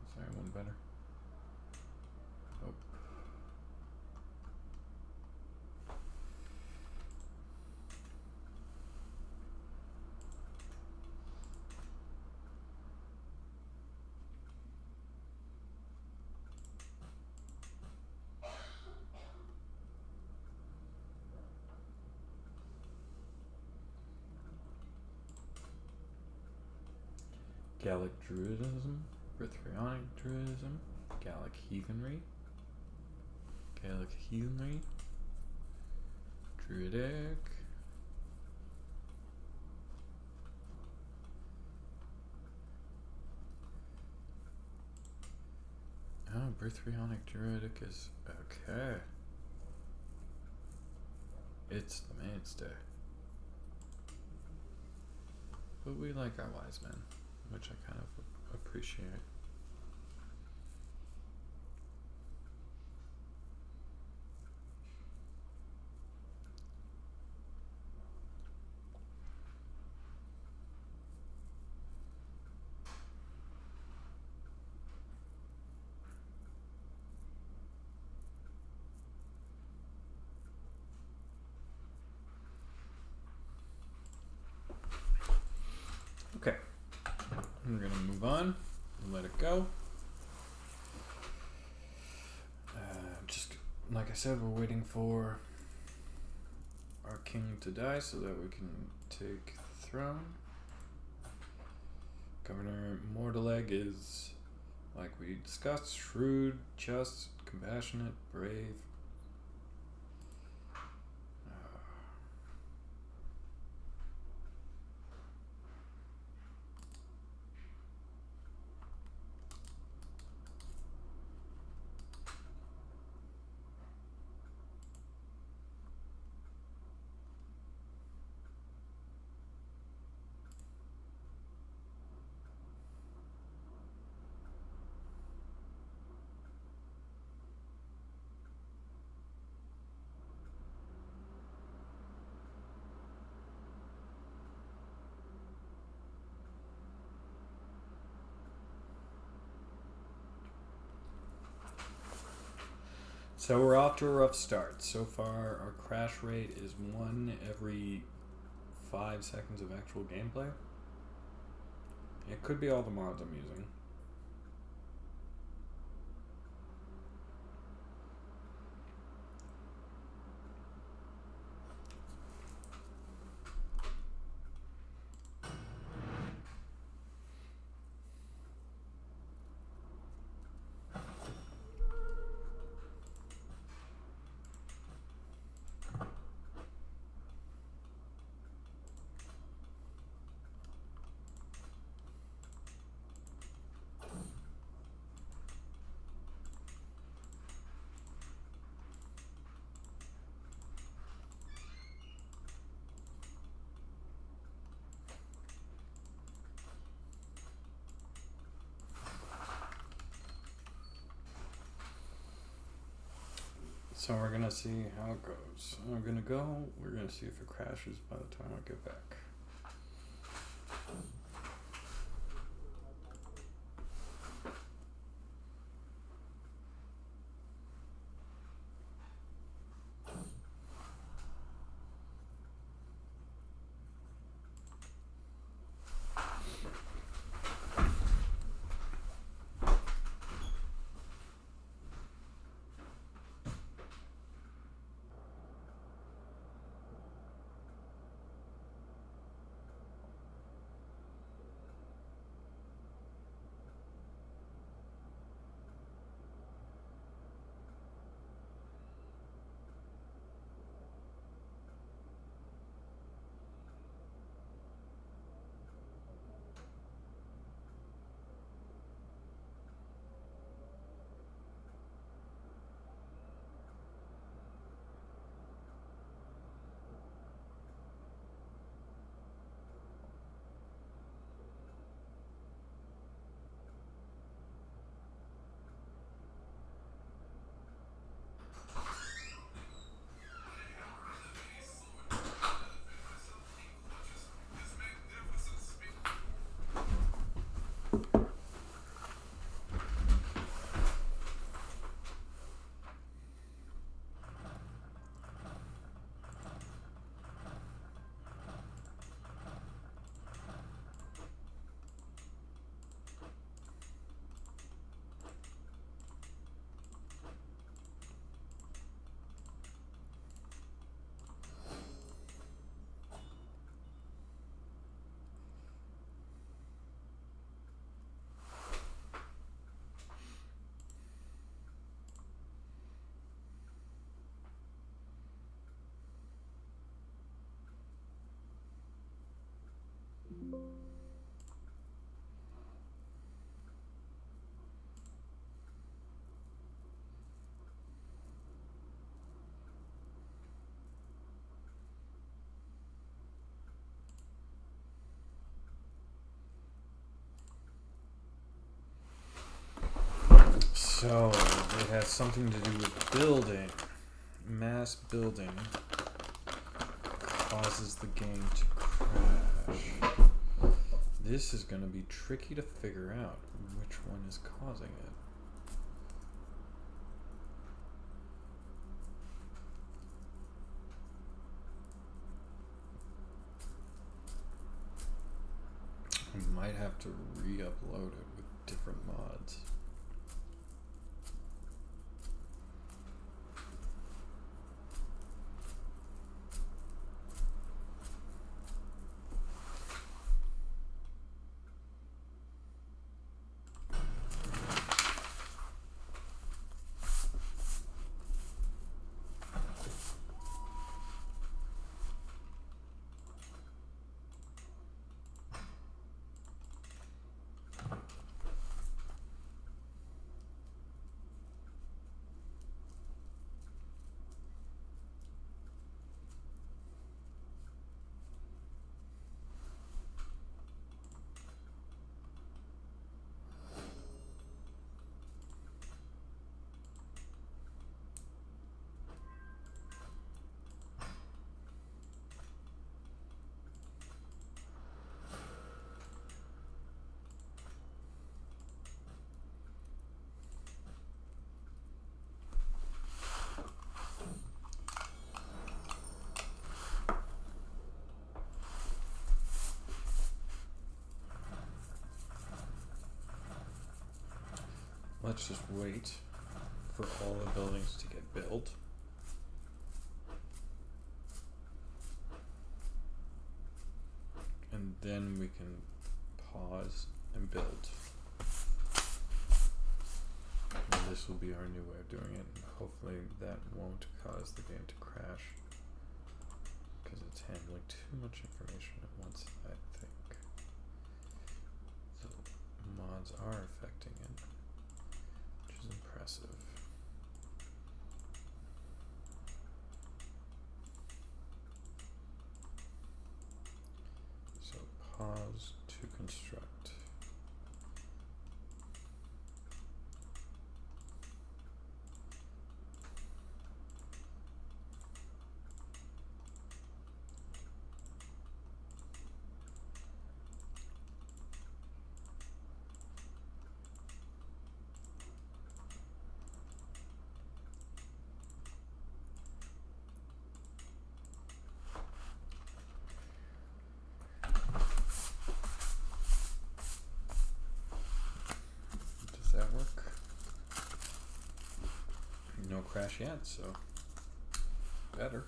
Is there anyone better? Nope. Gallic Druidism, Brythonic Druidism, Gallic Heathenry, Druidic, oh, Brythonic Druidic is okay. It's the mainstay. But we like our wise men, which I kind of appreciate. Okay, we're gonna move on and let it go. Just like I said, we're waiting for our king to die so that we can take the throne. Governor Mordaleg is, like we discussed, shrewd, just, compassionate, brave. So we're off to a rough start. So far, our crash rate is 1 every 5 seconds of actual gameplay. It could be all the mods I'm using. So we're gonna see how it goes. We're gonna see if it crashes by the time I get back. So, it has something to do with building. Mass building causes the game to crash. This is going to be tricky to figure out which one is causing it. I might have to re-upload it with different mods. Let's just wait for all the buildings to get built. And then we can pause and build. And this will be our new way of doing it. Hopefully that won't cause the game to crash, because it's handling too much information at once, I think. So mods are affecting it, which is impressive. So pause to construct. Does that work? No crash yet, so better.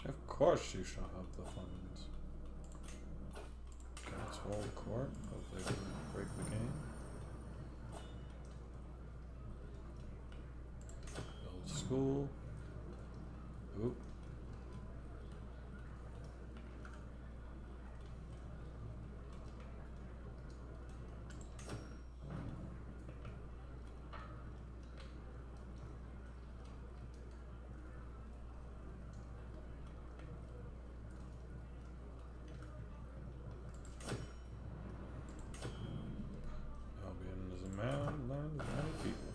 Of course you shall have the funds. Let's hold court. Hopefully they don't break the game. Build school. Oop. Albion is a land of many people.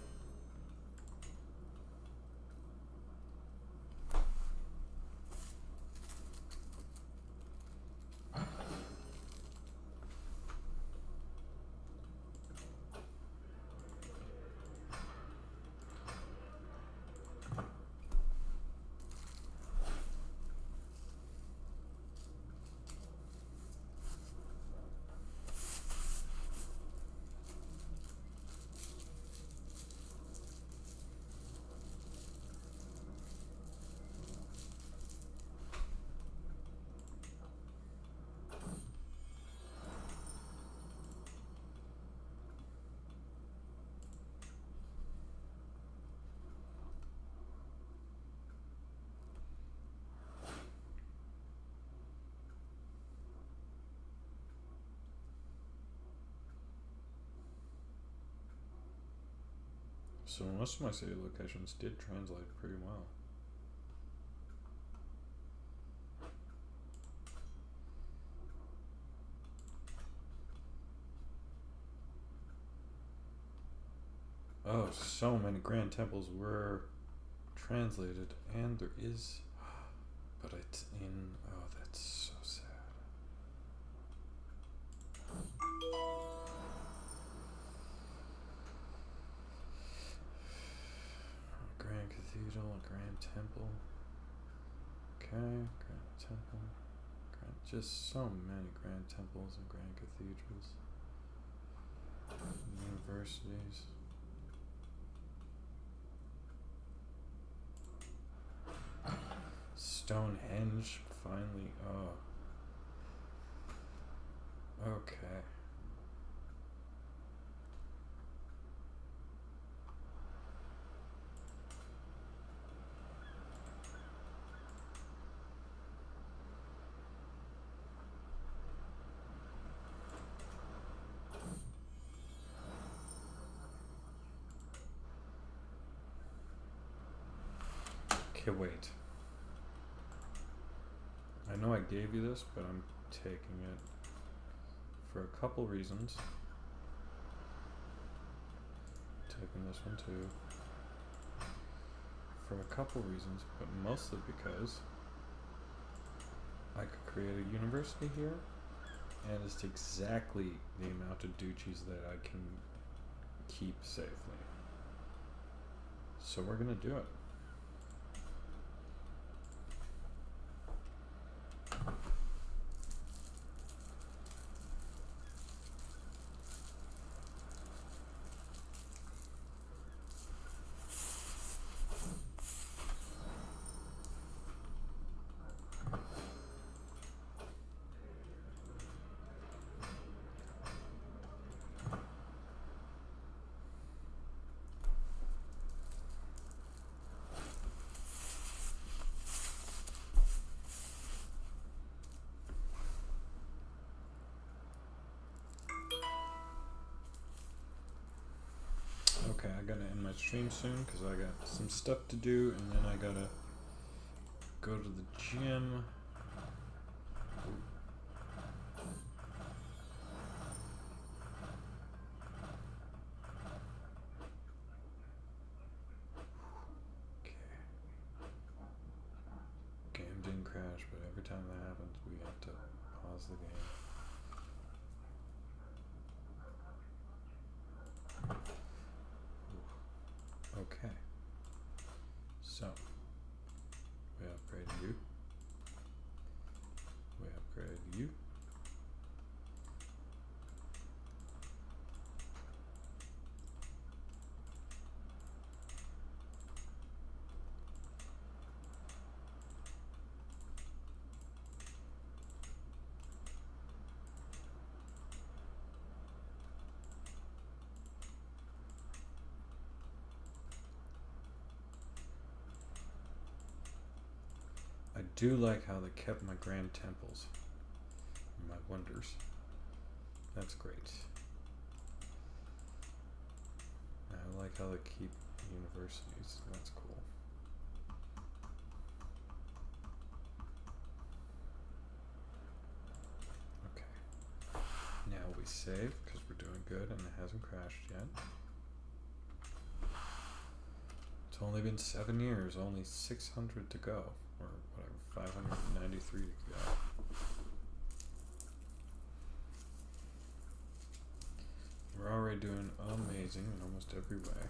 So most of my city locations did translate pretty well. Oh, so many grand temples were translated, and there is, but it's in. Oh, that's so sad. Grand Cathedral, a Grand Temple. Okay, Grand Temple. Just so many Grand Temples and Grand Cathedrals. Universities. Stonehenge, finally. Oh. Okay. Okay, wait. I know I gave you this, but I'm taking it for a couple reasons. Taking this one too. For a couple reasons, but mostly because I could create a university here, and it's exactly the amount of duchies that I can keep safely. So we're gonna do it. Okay, I gotta end my stream soon because I got some stuff to do, and then I gotta go to the gym. Okay. Game didn't crash, but every time that happens, we have to pause the game. Okay. So, we upgraded you. We upgraded you. I do like how they kept my grand temples, my wonders. That's great. I like how they keep universities. That's cool. Okay. Now we save because we're doing good and it hasn't crashed yet. It's only been 7 years, only 600 to go, or whatever, 593 to go. We're already doing amazing in almost every way.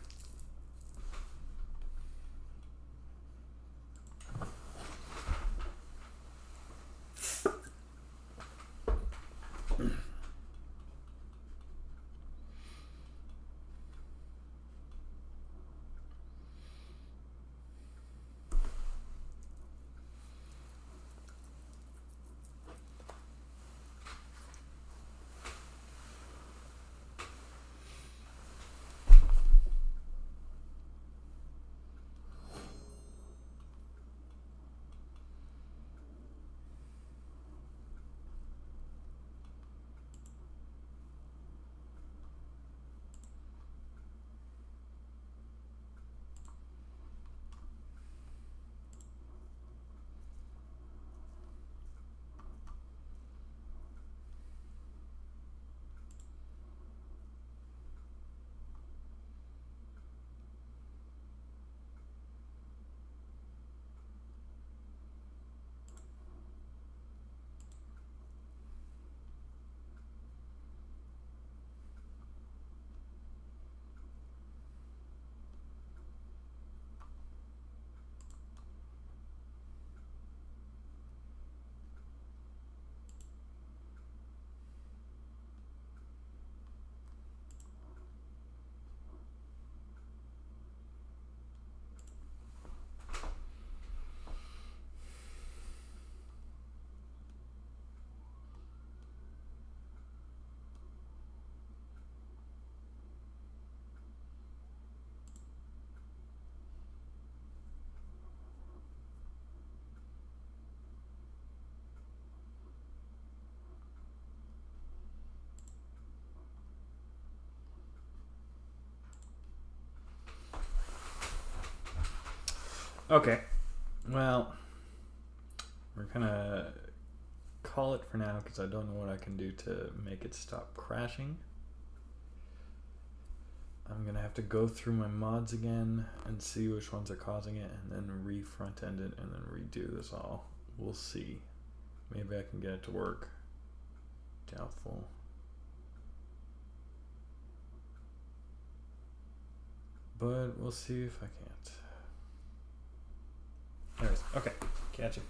Okay. Well, we're gonna call it for now because I don't know what I can do to make it stop crashing. I'm gonna have to go through my mods again and see which ones are causing it, and then re-front end it, and then redo this all. We'll see. Maybe I can get it to work. Doubtful. But we'll see if I can't. Anyways, okay. Catch you.